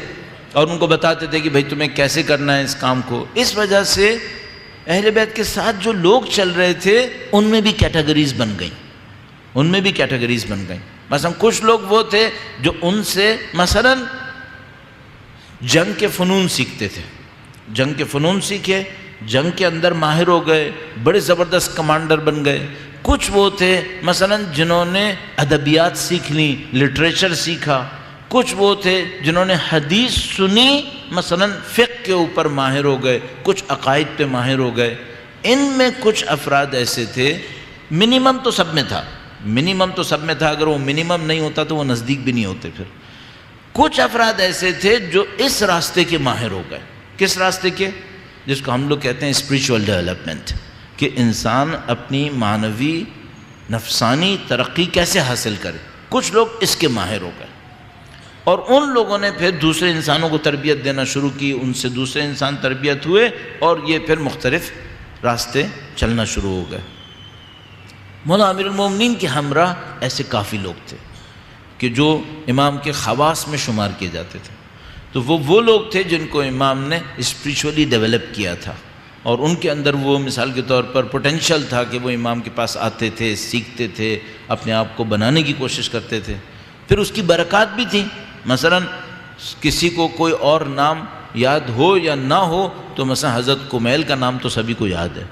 اور ان کو بتاتے تھے کہ بھئی تمہیں کیسے کرنا ہے اس کام کو. اس وجہ سے اہل بیت کے ساتھ جو لوگ چل رہے تھے ان میں بھی کیٹیگریز بن گئیں, ان میں بھی کیٹیگریز بن گئیں. مثلا کچھ لوگ وہ تھے جو ان سے مثلا جنگ کے فنون سیکھتے تھے, جنگ کے فنون سیکھے, جنگ کے اندر ماہر ہو گئے, بڑے زبردست کمانڈر بن گئے. کچھ وہ تھے مثلا جنہوں نے ادبیات سیکھ لیں, لٹریچر سیکھا. کچھ وہ تھے جنہوں نے حدیث سنی, مثلا فقہ کے اوپر ماہر ہو گئے, کچھ عقائد پہ ماہر ہو گئے. ان میں کچھ افراد ایسے تھے, منیمم تو سب میں تھا, منیمم تو سب میں تھا, اگر وہ منیمم نہیں ہوتا تو وہ نزدیک بھی نہیں ہوتے. پھر کچھ افراد ایسے تھے جو اس راستے کے ماہر ہو گئے. کس راستے کے؟ جس کو ہم لوگ کہتے ہیں اسپریچول ڈیولپمنٹ, کہ انسان اپنی معنوی نفسانی ترقی کیسے حاصل کرے. کچھ لوگ اس کے ماہر ہو گئے, اور ان لوگوں نے پھر دوسرے انسانوں کو تربیت دینا شروع کی, ان سے دوسرے انسان تربیت ہوئے, اور یہ پھر مختلف راستے چلنا شروع ہو گئے. مولا امیر المومنین کے ہمراہ ایسے کافی لوگ تھے کہ جو امام کے خواص میں شمار کیے جاتے تھے. تو وہ لوگ تھے جن کو امام نے اسپریچولی ڈیولپ کیا تھا, اور ان کے اندر وہ مثال کے طور پر پوٹینشل تھا کہ وہ امام کے پاس آتے تھے, سیکھتے تھے, اپنے آپ کو بنانے کی کوشش کرتے تھے. پھر اس کی برکات بھی تھیں. مثلا کسی کو کوئی اور نام یاد ہو یا نہ ہو تو مثلا حضرت کمیل کا نام تو سبھی کو یاد ہے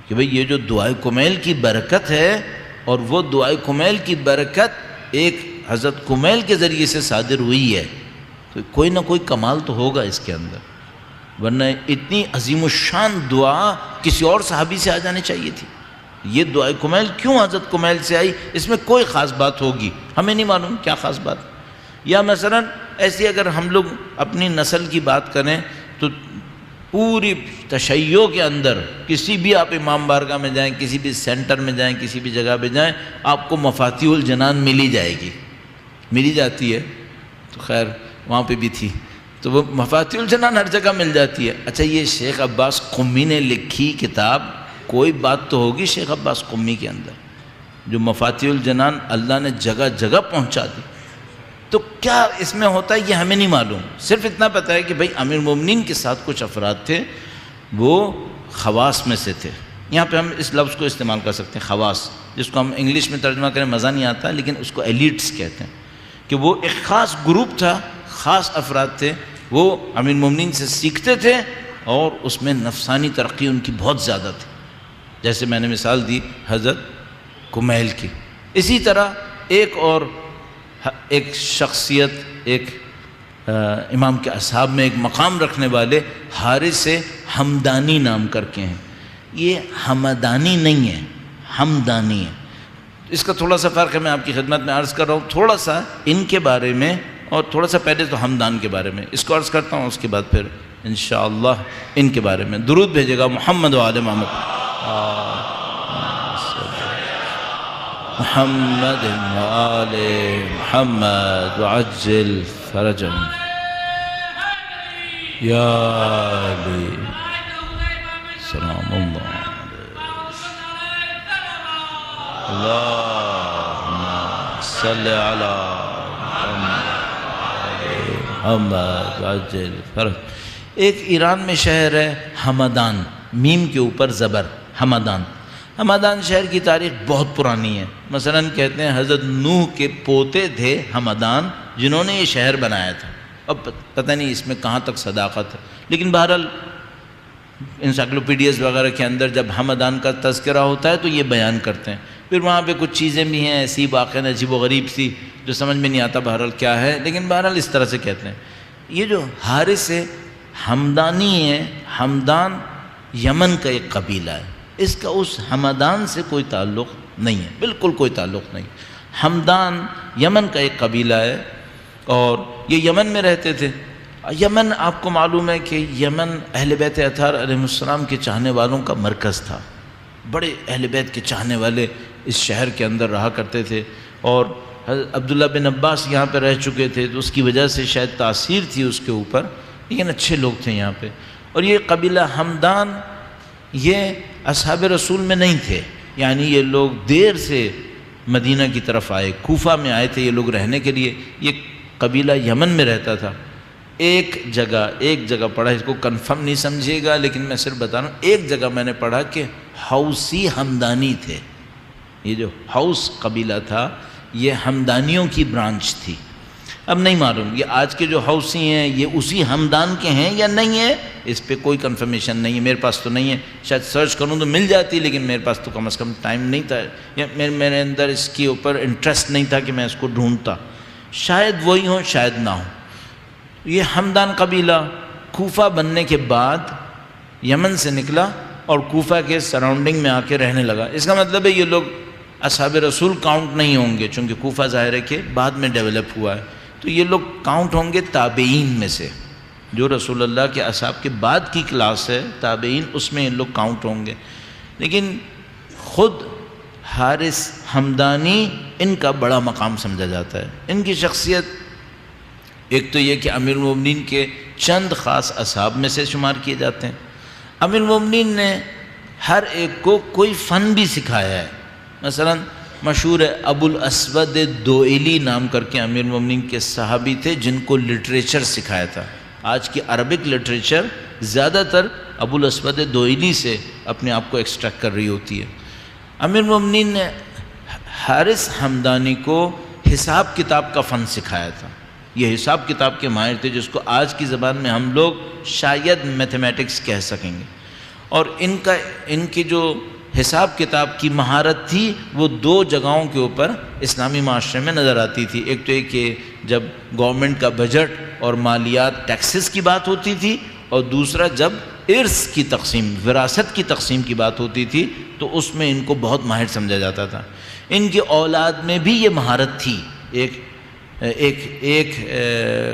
کہ بھئی یہ جو دعائے کمیل کی برکت ہے, اور وہ دعائے کمیل کی برکت ایک حضرت کمیل کے ذریعے سے صادر ہوئی ہے, تو کوئی نہ کوئی کمال تو ہوگا اس کے اندر, ورنہ اتنی عظیم الشان دعا کسی اور صحابی سے آ جانی چاہیے تھی. یہ دعائے کمیل کیوں حضرت کمیل سے آئی, اس میں کوئی خاص بات ہوگی, ہمیں نہیں معلوم کیا خاص بات. یا مثلا ایسی اگر ہم لوگ اپنی نسل کی بات کریں تو پوری تشیع کے اندر کسی بھی آپ امام بارگاہ میں جائیں, کسی بھی سینٹر میں جائیں, کسی بھی جگہ پہ جائیں, آپ کو مفاتیح الجنان ملی جائے گی, ملی جاتی ہے. تو خیر وہاں پہ بھی تھی, تو وہ مفاتیح الجنان ہر جگہ مل جاتی ہے. اچھا یہ شیخ عباس قمی نے لکھی کتاب, کوئی بات تو ہوگی شیخ عباس قمی کے اندر جو مفاتیح الجنان اللہ نے جگہ جگہ پہنچا دی. تو کیا اس میں ہوتا ہے یہ ہمیں نہیں معلوم, صرف اتنا پتہ ہے کہ بھئی امیر المومنین کے ساتھ کچھ افراد تھے, وہ خواص میں سے تھے, یہاں پہ ہم اس لفظ کو استعمال کر سکتے ہیں خواص، جس کو ہم انگلش میں ترجمہ کریں مزہ نہیں آتا، لیکن اس کو ایلیٹس کہتے ہیں، کہ وہ ایک خاص گروپ تھا، خاص افراد تھے، وہ امیر المومنین سے سیکھتے تھے اور اس میں نفسانی ترقی ان کی بہت زیادہ تھی، جیسے میں نے مثال دی حضرت کمیل کی۔ اسی طرح ایک شخصیت، ایک امام کے اصحاب میں ایک مقام رکھنے والے حارث ہمدانی نام کر کے ہیں، یہ حمدانی نہیں ہے، ہمدانی ہے۔ اس کا تھوڑا سا فرق ہے، میں آپ کی خدمت میں عرض کر رہا ہوں، تھوڑا سا ان کے بارے میں اور تھوڑا سا پہلے تو ہمدان کے بارے میں اس کو عرض کرتا ہوں، اس کے بعد پھر انشاءاللہ ان کے بارے میں درود بھیجے گا محمد و آل محمد، محمد و آل محمد وعجل فرجهم یا علی سلام اللہ اللہم صلی علی محمد وعجل فرج۔ ایک ایران میں شہر ہے ہمدان، میم کے اوپر زبر، ہمدان۔ ہمدان شہر کی تاریخ بہت پرانی ہے، مثلا کہتے ہیں حضرت نوح کے پوتے تھے ہمدان جنہوں نے یہ شہر بنایا تھا۔ اب پتہ نہیں اس میں کہاں تک صداقت ہے، لیکن بہرحال انسائکلوپیڈیاز وغیرہ کے اندر جب ہمدان کا تذکرہ ہوتا ہے تو یہ بیان کرتے ہیں۔ پھر وہاں پہ کچھ چیزیں بھی ہیں ایسی واقعہ عجیب و غریب سی جو سمجھ میں نہیں آتا بہرحال کیا ہے، لیکن بہرحال اس طرح سے کہتے ہیں۔ یہ جو حارث ہمدانی ہے، ہمدان یمن کا ایک قبیلہ ہے، اس کا اس ہمدان سے کوئی تعلق نہیں ہے، بالکل کوئی تعلق نہیں۔ ہمدان یمن کا ایک قبیلہ ہے اور یہ یمن میں رہتے تھے۔ یمن آپ کو معلوم ہے کہ یمن اہل بیت اطہار علیہ السلام کے چاہنے والوں کا مرکز تھا، بڑے اہل بیت کے چاہنے والے اس شہر کے اندر رہا کرتے تھے، اور عبداللہ بن عباس یہاں پہ رہ چکے تھے تو اس کی وجہ سے شاید تاثیر تھی اس کے اوپر، لیکن اچھے لوگ تھے یہاں پہ۔ اور یہ قبیلہ ہمدان یہ اصحاب رسول میں نہیں تھے، یعنی یہ لوگ دیر سے مدینہ کی طرف آئے، کوفہ میں آئے تھے یہ لوگ رہنے کے لیے۔ یہ قبیلہ یمن میں رہتا تھا۔ ایک جگہ پڑھا، اس کو کنفرم نہیں سمجھیے گا لیکن میں صرف بتا رہا ہوں، ایک جگہ میں نے پڑھا کہ حوثی ہمدانی تھے۔ یہ جو حوث قبیلہ تھا یہ ہمدانیوں کی برانچ تھی۔ اب نہیں معلوم یہ آج کے جو حوثی ہیں یہ اسی ہمدان کے ہیں یا نہیں ہیں، اس پہ کوئی کنفرمیشن نہیں ہے، میرے پاس تو نہیں ہے، شاید سرچ کروں تو مل جاتی لیکن میرے پاس تو کم از کم ٹائم نہیں تھا، یا میرے اندر اس کے اوپر انٹرسٹ نہیں تھا کہ میں اس کو ڈھونڈتا، شاید وہی ہوں شاید نہ ہوں۔ یہ ہمدان قبیلہ کوفہ بننے کے بعد یمن سے نکلا اور کوفہ کے سراؤنڈنگ میں آ کے رہنے لگا۔ اس کا مطلب ہے یہ لوگ اصحاب رسول کاؤنٹ نہیں ہوں گے، چونکہ کوفہ ظاہر ہے کہ بعد میں ڈیولپ ہوا ہے، تو یہ لوگ کاؤنٹ ہوں گے تابعین میں سے، جو رسول اللہ کے اصحاب کے بعد کی کلاس ہے تابعین، اس میں یہ لوگ کاؤنٹ ہوں گے۔ لیکن خود حارث ہمدانی ان کا بڑا مقام سمجھا جاتا ہے۔ ان کی شخصیت ایک تو یہ کہ امیر المومنین کے چند خاص اصحاب میں سے شمار کیے جاتے ہیں۔ امیر المومنین نے ہر ایک کو کوئی فن بھی سکھایا ہے، مثلا مشہور ہے ابو الاسود دوئلی نام کر کے امیر المومنین کے صحابی تھے جن کو لٹریچر سکھایا تھا۔ آج کی عربک لٹریچر زیادہ تر ابو الاسود دوئلی سے اپنے آپ کو ایکسٹریکٹ کر رہی ہوتی ہے۔ امیر المومنین نے حارث ہمدانی کو حساب کتاب کا فن سکھایا تھا۔ یہ حساب کتاب کے ماہر تھے جس کو آج کی زبان میں ہم لوگ شاید میتھمیٹکس کہہ سکیں گے، اور ان کی جو حساب کتاب کی مہارت تھی وہ دو جگہوں کے اوپر اسلامی معاشرے میں نظر آتی تھی۔ ایک تو یہ کہ جب گورنمنٹ کا بجٹ اور مالیات ٹیکسز کی بات ہوتی تھی، اور دوسرا جب ارث کی تقسیم، وراثت کی تقسیم کی بات ہوتی تھی تو اس میں ان کو بہت ماہر سمجھا جاتا تھا۔ ان کی اولاد میں بھی یہ مہارت تھی، ایک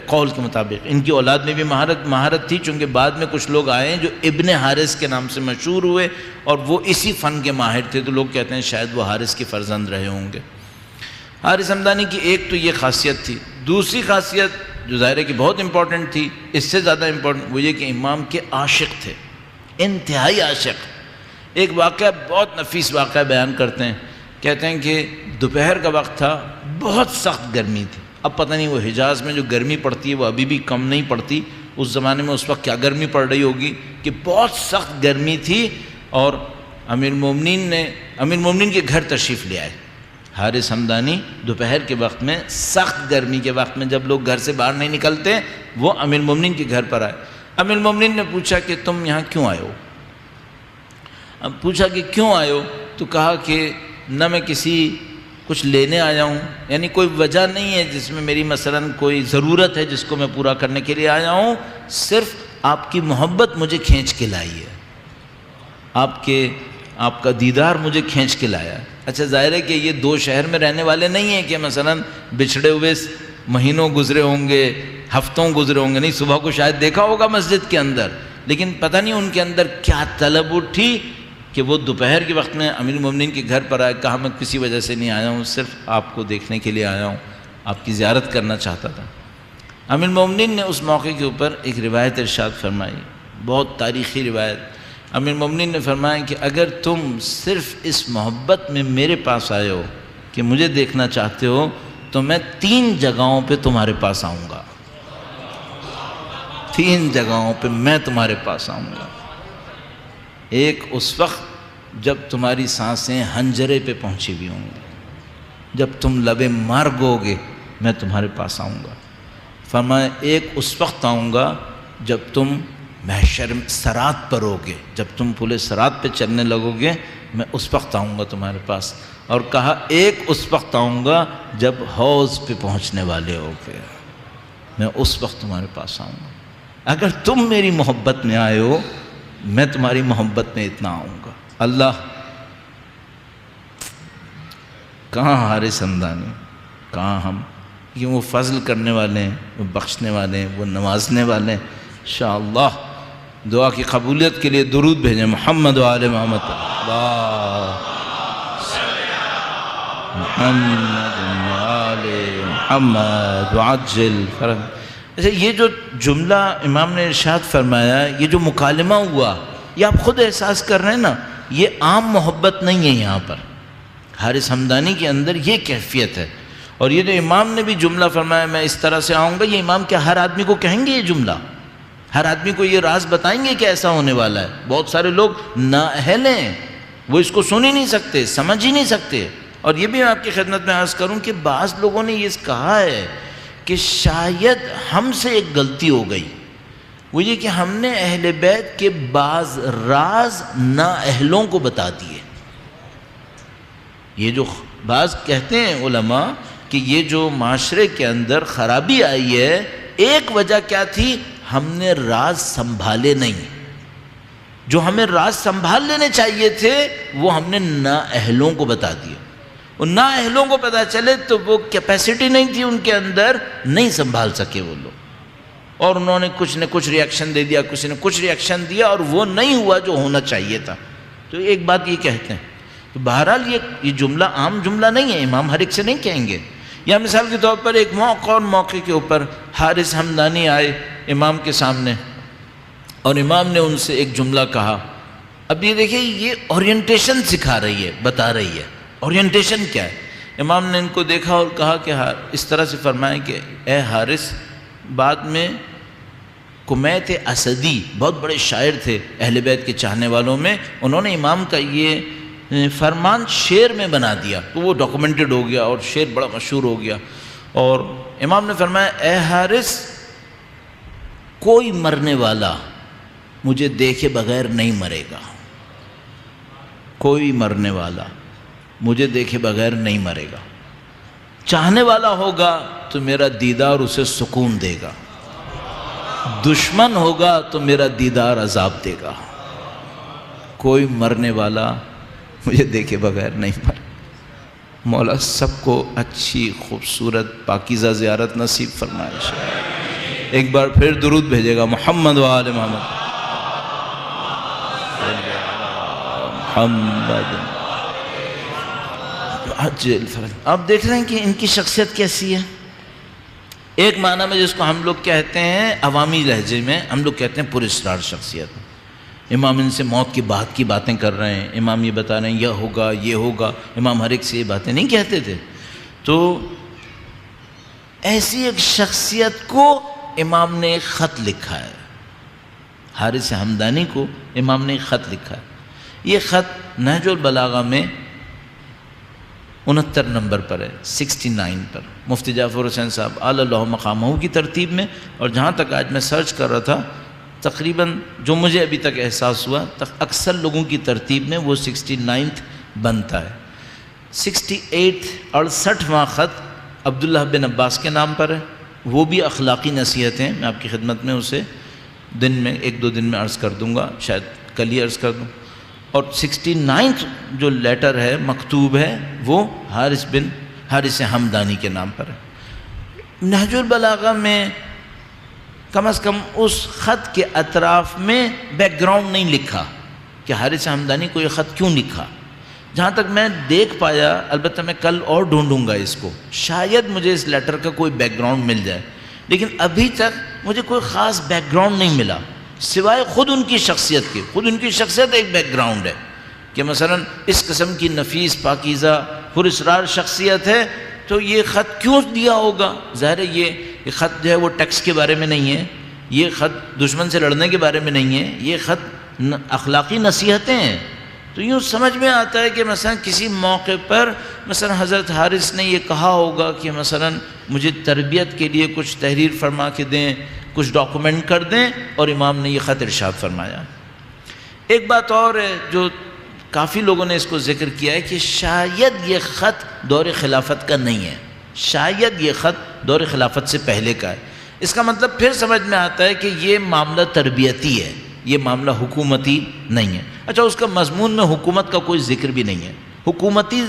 قول کے مطابق ان کی اولاد میں بھی مہارت تھی، چونکہ بعد میں کچھ لوگ آئے ہیں جو ابن حارث کے نام سے مشہور ہوئے اور وہ اسی فن کے ماہر تھے، تو لوگ کہتے ہیں شاید وہ حارث کے فرزند رہے ہوں گے۔ حارث ہمدانی کی ایک تو یہ خاصیت تھی، دوسری خاصیت جو ظاہر ہے کہ بہت امپورٹنٹ تھی، اس سے زیادہ امپورٹنٹ وہ یہ کہ امام کے عاشق تھے، انتہائی عاشق۔ ایک واقعہ بہت نفیس واقعہ بیان کرتے ہیں، کہتے ہیں کہ دوپہر کا وقت تھا، بہت سخت گرمی تھی۔ اب پتہ نہیں وہ حجاز میں جو گرمی پڑتی ہے وہ ابھی بھی کم نہیں پڑتی، اس زمانے میں اس وقت کیا گرمی پڑ رہی ہوگی کہ بہت سخت گرمی تھی، اور امیر المومنین کے گھر تشریف لے آئے۔ حارث ہمدانی دوپہر کے وقت میں، سخت گرمی کے وقت میں جب لوگ گھر سے باہر نہیں نکلتے، وہ امیر المومنین کے گھر پر آئے۔ امیر المومنین نے پوچھا کہ تم یہاں کیوں آئے ہو؟ اب پوچھا کہ کیوں آئے ہو تو کہا کہ نہ میں کسی کچھ لینے آیا ہوں، یعنی کوئی وجہ نہیں ہے جس میں میری مثلاً کوئی ضرورت ہے جس کو میں پورا کرنے کے لیے آیا ہوں، صرف آپ کی محبت مجھے کھینچ کے لائی ہے، آپ کا دیدار مجھے کھینچ کے لایا ہے۔ اچھا ظاہر ہے کہ یہ دو شہر میں رہنے والے نہیں ہیں کہ مثلاً بچھڑے ہوئے مہینوں گزرے ہوں گے، ہفتوں گزرے ہوں گے، نہیں، صبح کو شاید دیکھا ہوگا مسجد کے اندر، لیکن پتہ نہیں ان کے اندر کیا طلب اٹھی کہ وہ دوپہر کے وقت میں امیر المومنین کے گھر پر آئے۔ کہا میں کسی وجہ سے نہیں آیا ہوں، صرف آپ کو دیکھنے کے لیے آیا ہوں، آپ کی زیارت کرنا چاہتا تھا۔ امیر المومنین نے اس موقع کے اوپر ایک روایت ارشاد فرمائی، بہت تاریخی روایت۔ امیر المومنین نے فرمایا کہ اگر تم صرف اس محبت میں میرے پاس آئے ہو کہ مجھے دیکھنا چاہتے ہو تو میں 3 جگہوں پہ تمہارے پاس آؤں گا، 3 جگہوں پہ میں تمہارے پاس آؤں گا۔ ایک اس وقت جب تمہاری سانسیں حنجرے پہ پہنچی ہوئی ہوں گی، جب تم لب مرگ ہوگے میں تمہارے پاس آؤں گا۔ فرمایا ایک اس وقت آؤں گا جب تم محشر صراط پر ہوگے، جب تم پلے صراط پہ چلنے لگو گے میں اس وقت آؤں گا تمہارے پاس۔ اور کہا ایک اس وقت آؤں گا جب حوض پہ پہنچنے والے ہوگے، میں اس وقت تمہارے پاس آؤں گا۔ اگر تم میری محبت میں آئے ہو میں تمہاری محبت میں اتنا آؤں گا۔ اللہ کہاں حارث ہمدانی، کہاں ہم، کہ وہ فضل کرنے والے ہیں، وہ بخشنے والے ہیں، وہ نوازنے والے ہیں۔ انشاءاللہ دعا کی قبولیت کے لیے درود بھیجیں محمد و آل محمد، اللہ محمد و آل محمد وعجل فرج۔ اچھا یہ جو جملہ امام نے ارشاد فرمایا، یہ جو مکالمہ ہوا، یہ آپ خود احساس کر رہے ہیں نا، یہ عام محبت نہیں ہے۔ یہاں پر حارث ہمدانی کے اندر یہ کیفیت ہے۔ اور یہ جو امام نے بھی جملہ فرمایا میں اس طرح سے آؤں گا، یہ امام کیا ہر آدمی کو کہیں گے یہ جملہ؟ ہر آدمی کو یہ راز بتائیں گے کہ ایسا ہونے والا ہے؟ بہت سارے لوگ نااہل ہیں، وہ اس کو سن ہی نہیں سکتے، سمجھ ہی نہیں سکتے۔ اور یہ بھی میں آپ کی خدمت میں عرض کروں کہ بعض لوگوں نے یہ کہا ہے کہ شاید ہم سے ایک غلطی ہو گئی، وہ یہ کہ ہم نے اہل بیت کے بعض راز نااہلوں کو بتا دیے۔ یہ جو بعض کہتے ہیں علماء کہ یہ جو معاشرے کے اندر خرابی آئی ہے، ایک وجہ کیا تھی؟ ہم نے راز سنبھالے نہیں۔ جو ہمیں راز سنبھال لینے چاہیے تھے وہ ہم نے نااہلوں کو بتا دیے۔ ان نااہلوں کو پتہ چلے تو وہ کیپیسٹی نہیں تھی ان کے اندر، نہیں سنبھال سکے وہ لوگ، اور انہوں نے کچھ نہ کچھ ریاکشن دے دیا، کسی نے کچھ ریاکشن دیا، اور وہ نہیں ہوا جو ہونا چاہیے تھا۔ تو ایک بات یہ کہتے ہیں، تو بہرحال یہ جملہ عام جملہ نہیں ہے، امام ہر ایک سے نہیں کہیں گے۔ یا مثال کے طور پر ایک موقع کے اوپر حارث ہمدانی آئے امام کے سامنے اور امام نے ان سے ایک جملہ کہا۔ اب یہ دیکھیں، یہ اورینٹیشن سکھا رہی ہے، بتا رہی ہے اورینٹیشن کیا ہے۔ امام نے ان کو دیکھا اور کہا کہ اس طرح سے فرمائیں کہ اے حارث، بعد میں کمیت اسدی بہت بڑے شاعر تھے اہل بیت کے چاہنے والوں میں، انہوں نے امام کا یہ فرمان شعر میں بنا دیا، تو وہ ڈاکومنٹڈ ہو گیا اور شعر بڑا مشہور ہو گیا۔ اور امام نے فرمایا اے حارث، کوئی مرنے والا مجھے دیکھے بغیر نہیں مرے گا، کوئی مرنے والا مجھے دیکھے بغیر نہیں مرے گا۔ چاہنے والا ہوگا تو میرا دیدار اسے سکون دے گا، دشمن ہوگا تو میرا دیدار عذاب دے گا۔ کوئی مرنے والا مجھے دیکھے بغیر نہیں مرے۔ مولا سب کو اچھی خوبصورت پاکیزہ زیارت نصیب فرمائے۔ ایک بار پھر درود بھیجے گا محمد و آل محمد، محمد۔ آپ دیکھ رہے ہیں کہ ان کی شخصیت کیسی ہے۔ ایک معنی میں جس کو ہم لوگ کہتے ہیں عوامی لہجے میں ہم لوگ کہتے ہیں پراسرار شخصیت۔ امام ان سے موت کی باتیں کر رہے ہیں، امام یہ بتا رہے ہیں یہ ہوگا یہ ہوگا، امام ہر ایک سے یہ باتیں نہیں کہتے تھے۔ تو ایسی ایک شخصیت کو امام نے ایک خط لکھا ہے، حارث ہمدانی کو امام نے ایک خط لکھا ہے۔ یہ خط نہج البلاغہ میں 69 نمبر پر ہے، 69 پر، مفتی جعفر حسین صاحب اعلی اللہ مقامہ کی ترتیب میں. اور جہاں تک آج میں سرچ کر رہا تھا، تقریباً جو مجھے ابھی تک احساس ہوا اکثر لوگوں کی ترتیب میں وہ 69 بنتا ہے. 68واں خط عبداللہ بن عباس کے نام پر ہے، وہ بھی اخلاقی نصیحتیں، میں آپ کی خدمت میں اسے دن میں 1-2 دن میں عرض کر دوں گا، شاید کل ہی عرض کر دوں. اور 69 جو لیٹر ہے مکتوب ہے وہ حارث حمدانی کے نام پر ہے. نہج البلاغہ میں کم از کم اس خط کے اطراف میں بیک گراؤنڈ نہیں لکھا کہ حارث حمدانی کو یہ خط کیوں لکھا. جہاں تک میں دیکھ پایا، البتہ میں کل اور ڈھونڈوں گا اس کو، شاید مجھے اس لیٹر کا کوئی بیک گراؤنڈ مل جائے، لیکن ابھی تک مجھے کوئی خاص بیک گراؤنڈ نہیں ملا سوائے خود ان کی شخصیت کے. خود ان کی شخصیت ایک بیک گراؤنڈ ہے کہ مثلا اس قسم کی نفیس پاکیزہ پراسرار شخصیت ہے تو یہ خط کیوں دیا ہوگا. ظاہر ہے یہ خط جو ہے وہ ٹیکس کے بارے میں نہیں ہے، یہ خط دشمن سے لڑنے کے بارے میں نہیں ہے، یہ خط اخلاقی نصیحتیں ہیں. تو یوں سمجھ میں آتا ہے کہ مثلا کسی موقع پر مثلا حضرت حارث نے یہ کہا ہوگا کہ مثلا مجھے تربیت کے لیے کچھ تحریر فرما کے دیں، کچھ ڈاکومنٹ کر دیں، اور امام نے یہ خط ارشاد فرمایا. ایک بات اور ہے جو کافی لوگوں نے اس کو ذکر کیا ہے کہ شاید یہ خط دور خلافت کا نہیں ہے، شاید یہ خط دور خلافت سے پہلے کا ہے. اس کا مطلب پھر سمجھ میں آتا ہے کہ یہ معاملہ تربیتی ہے، یہ معاملہ حکومتی نہیں ہے. اچھا، اس کا مضمون میں حکومت کا کوئی ذکر بھی نہیں ہے، حکومتی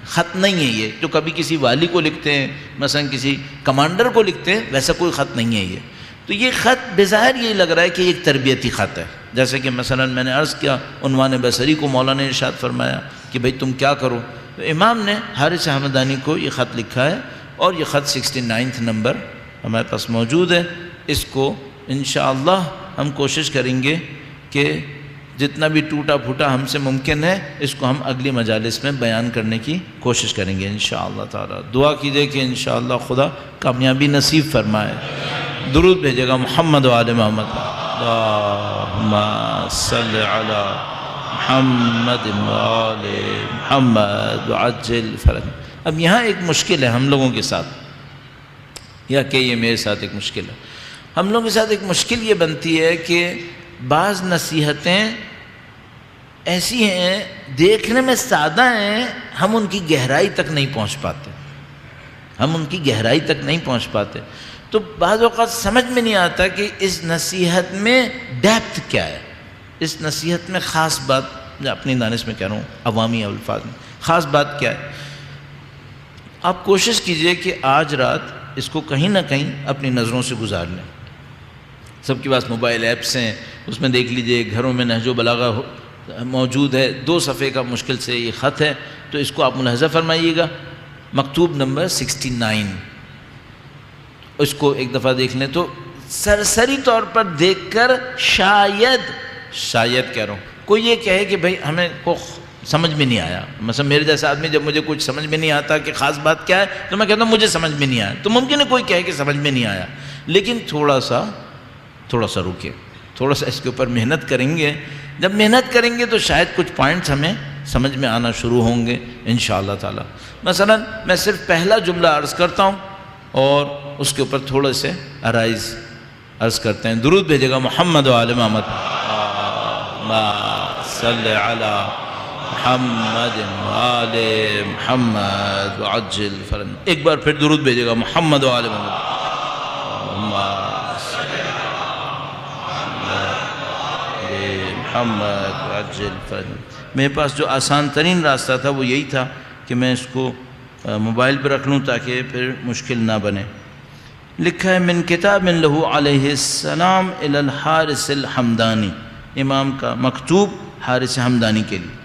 خط نہیں ہے یہ جو کبھی کسی والی کو لکھتے ہیں، مثلا کسی کمانڈر کو لکھتے ہیں، ویسا کوئی خط نہیں ہے یہ. تو یہ خط بظاہر یہی لگ رہا ہے کہ ایک تربیتی خط ہے. جیسے کہ مثلا میں نے عرض کیا عنوان بصری کو مولانا نے ارشاد فرمایا کہ بھئی تم کیا کرو، تو امام نے حارث حمدانی کو یہ خط لکھا ہے، اور یہ خط 69 نمبر ہمارے پاس موجود ہے. اس کو انشاءاللہ ہم کوشش کریں گے کہ جتنا بھی ٹوٹا پھوٹا ہم سے ممکن ہے اس کو ہم اگلی مجالس میں بیان کرنے کی کوشش کریں گے انشاءاللہ تعالی. دعا کیجئے کہ انشاءاللہ خدا کامیابی نصیب فرمائے. درود بھیجے گا محمد و آل محمد. اللہم صلی علی محمد و آل محمد وعجل فرج. اب یہاں ایک مشکل ہے ہم لوگوں کے ساتھ، یا کہ یہ میرے ساتھ ایک مشکل ہے. ہم لوگوں کے ساتھ ایک مشکل یہ بنتی ہے کہ بعض نصیحتیں ایسی ہیں دیکھنے میں سادہ ہیں، ہم ان کی گہرائی تک نہیں پہنچ پاتے، تو بعض اوقات سمجھ میں نہیں آتا کہ اس نصیحت میں ڈیپتھ کیا ہے، اس نصیحت میں خاص بات، میں اپنی دانش میں کہہ رہا ہوں عوامی الفاظ میں، خاص بات کیا ہے. آپ کوشش کیجئے کہ آج رات اس کو کہیں نہ کہیں اپنی نظروں سے گزار لیں. سب کے پاس موبائل ایپس ہیں، اس میں دیکھ لیجئے، گھروں میں نہج و بلاغہ موجود ہے، 2 صفحے کا مشکل سے یہ خط ہے، تو اس کو آپ ملاحظہ فرمائیے گا، مکتوب نمبر 69. اس کو ایک دفعہ دیکھ لیں تو سرسری طور پر دیکھ کر شاید کہہ رہا ہوں کوئی یہ کہے کہ بھئی ہمیں کو سمجھ میں نہیں آیا. مثلا میرے جیسا آدمی جب مجھے کچھ سمجھ میں نہیں آتا کہ خاص بات کیا ہے تو میں کہتا ہوں مجھے سمجھ میں نہیں آیا. تو ممکن ہے کوئی کہے کہ سمجھ میں نہیں آیا، لیکن تھوڑا سا رکے، تھوڑا سا اس کے اوپر محنت کریں گے. جب محنت کریں گے تو شاید کچھ پوائنٹس ہمیں سمجھ میں آنا شروع ہوں گے انشاءاللہ تعالی. مثلا میں صرف پہلا جملہ عرض کرتا ہوں اور اس کے اوپر تھوڑے سے عرائض عرض کرتے ہیں. درود بھیجے گا محمد و آل محمد. صلی علی محمد و آل محمد وعجل فرج. ایک بار پھر درود بھیجے گا محمد و آل محمد. محمد وعجل فرج. میرے پاس جو آسان ترین راستہ تھا وہ یہی تھا کہ میں اس کو موبائل پہ رکھ لوں تاکہ پھر مشکل نہ بنے. لکھا ہے من کتاب لہو علیہ السلام الی الحارث الحمدانی، امام کا مکتوب حارث حمدانی کے لیے.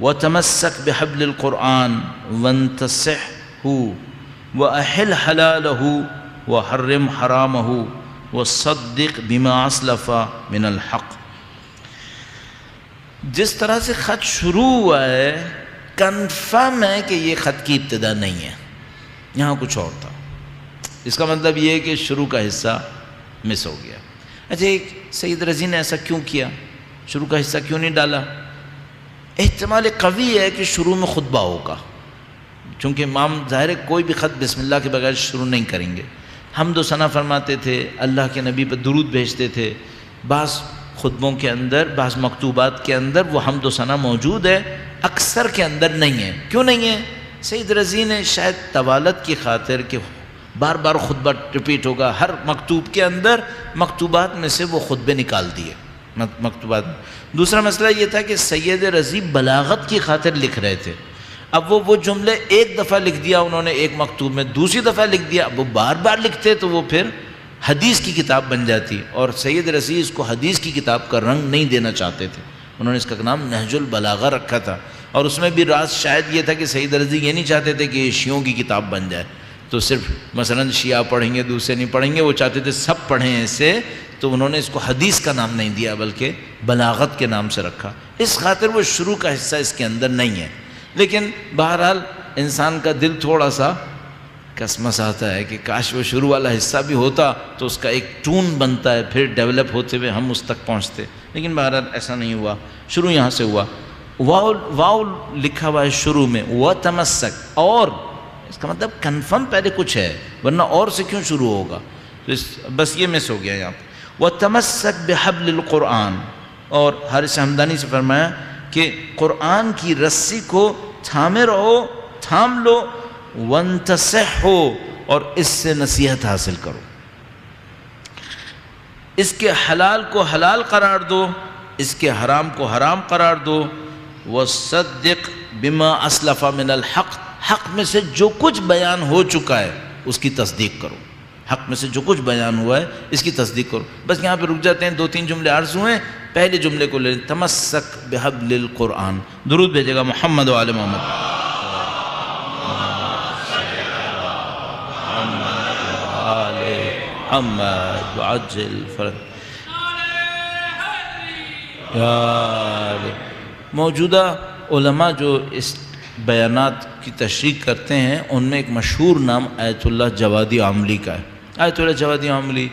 وَتَمَسَّكْ بِحَبْلِ الْقُرْآنِ وَانْتَصِحْهُ وَأَحِلْ حَلَالَهُ وَحَرِّمْ حَرَامَهُ وَصَدِّقْ بِمَا أَسْلَفَ مِنَ الْحَقِّ. جس طرح سے خط شروع ہوا ہے کنفرم ہے کہ یہ خط کی ابتدا نہیں ہے، یہاں کچھ اور تھا. اس کا مطلب یہ ہے کہ شروع کا حصہ مس ہو گیا. اچھا، ایک سید رضی نے ایسا کیوں کیا، شروع کا حصہ کیوں نہیں ڈالا؟ احتمال قوی ہے کہ شروع میں خطبہ ہوگا، چونکہ امام ظاہر ہے کوئی بھی خط بسم اللہ کے بغیر شروع نہیں کریں گے۔ حمد و ثنا فرماتے تھے، اللہ کے نبی پر درود بھیجتے تھے، بعض خطبوں کے اندر، بعض مکتوبات کے اندر وہ حمد و ثنا موجود ہے، اکثر کے اندر نہیں ہے۔ کیوں نہیں ہے؟ سید رضی نے شاید طوالت کی خاطر کہ بار بار خطبہ ریپیٹ ہوگا، ہر مکتوب کے اندر مکتوبات میں سے وہ خطبے نکال دیے مکتوبات۔ دوسرا مسئلہ یہ تھا کہ سید رضی بلاغت کی خاطر لکھ رہے تھے، اب وہ جملے ایک دفعہ لکھ دیا انہوں نے ایک مکتوب میں، دوسری دفعہ لکھ دیا، اب وہ بار بار لکھتے تو وہ پھر حدیث کی کتاب بن جاتی، اور سید رضی اس کو حدیث کی کتاب کا رنگ نہیں دینا چاہتے تھے، انہوں نے اس کا نام نہج البلاغہ رکھا تھا۔ اور اس میں بھی راز شاید یہ تھا کہ سید رضی یہ نہیں چاہتے تھے کہ یہ شیعوں کی کتاب بن جائے، تو صرف مثلا شیعہ پڑھیں گے دوسرے نہیں پڑھیں گے، وہ چاہتے تھے سب پڑھیں ایسے، تو انہوں نے اس کو حدیث کا نام نہیں دیا بلکہ بلاغت کے نام سے رکھا، اس خاطر وہ شروع کا حصہ اس کے اندر نہیں ہے۔ لیکن بہرحال انسان کا دل تھوڑا سا کسمس آتا ہے کہ کاش وہ شروع والا حصہ بھی ہوتا تو اس کا ایک ٹون بنتا ہے، پھر ڈیولپ ہوتے ہوئے ہم اس تک پہنچتے، لیکن بہرحال ایسا نہیں ہوا، شروع یہاں سے ہوا۔ واو لکھا ہوا ہے شروع میں، وَتَمَسَّكْ، اور اس کا مطلب کنفرم پہلے کچھ ہے، ورنہ اور سے کیوں شروع ہوگا، بس یہ مس ہو گیا یہاں پہ۔ وَتَمَسَّكْ بِحَبْلِ الْقُرْآنِ، اور حارث حمدانی سے فرمایا کہ قرآن کی رسی کو تھامے رہو، تھام لو، وَانْتَصِحُوا، اور اس سے نصیحت حاصل کرو، اس کے حلال کو حلال قرار دو، اس کے حرام کو حرام قرار دو، وَصَدِّقْ بِمَا أَسْلَفَ مِنَ الْحَقِّ، حق میں سے جو کچھ بیان ہو چکا ہے اس کی تصدیق کرو، حق میں سے جو کچھ بیان ہوا ہے اس کی تصدیق کرو۔ بس یہاں پہ رک جاتے ہیں، 2-3 جملے عرض ہوئے، پہلے جملے کو لے، تمسک بحبل القرآن، درود بھیجے گا محمد و آل محمد۔ محمد عجل فرج موجودہ علماء جو اس بیانات کی تشریح کرتے ہیں ان میں ایک مشہور نام آیت اللہ جوادی عاملی کا ہے۔ آیت اللہ جوادی عاملی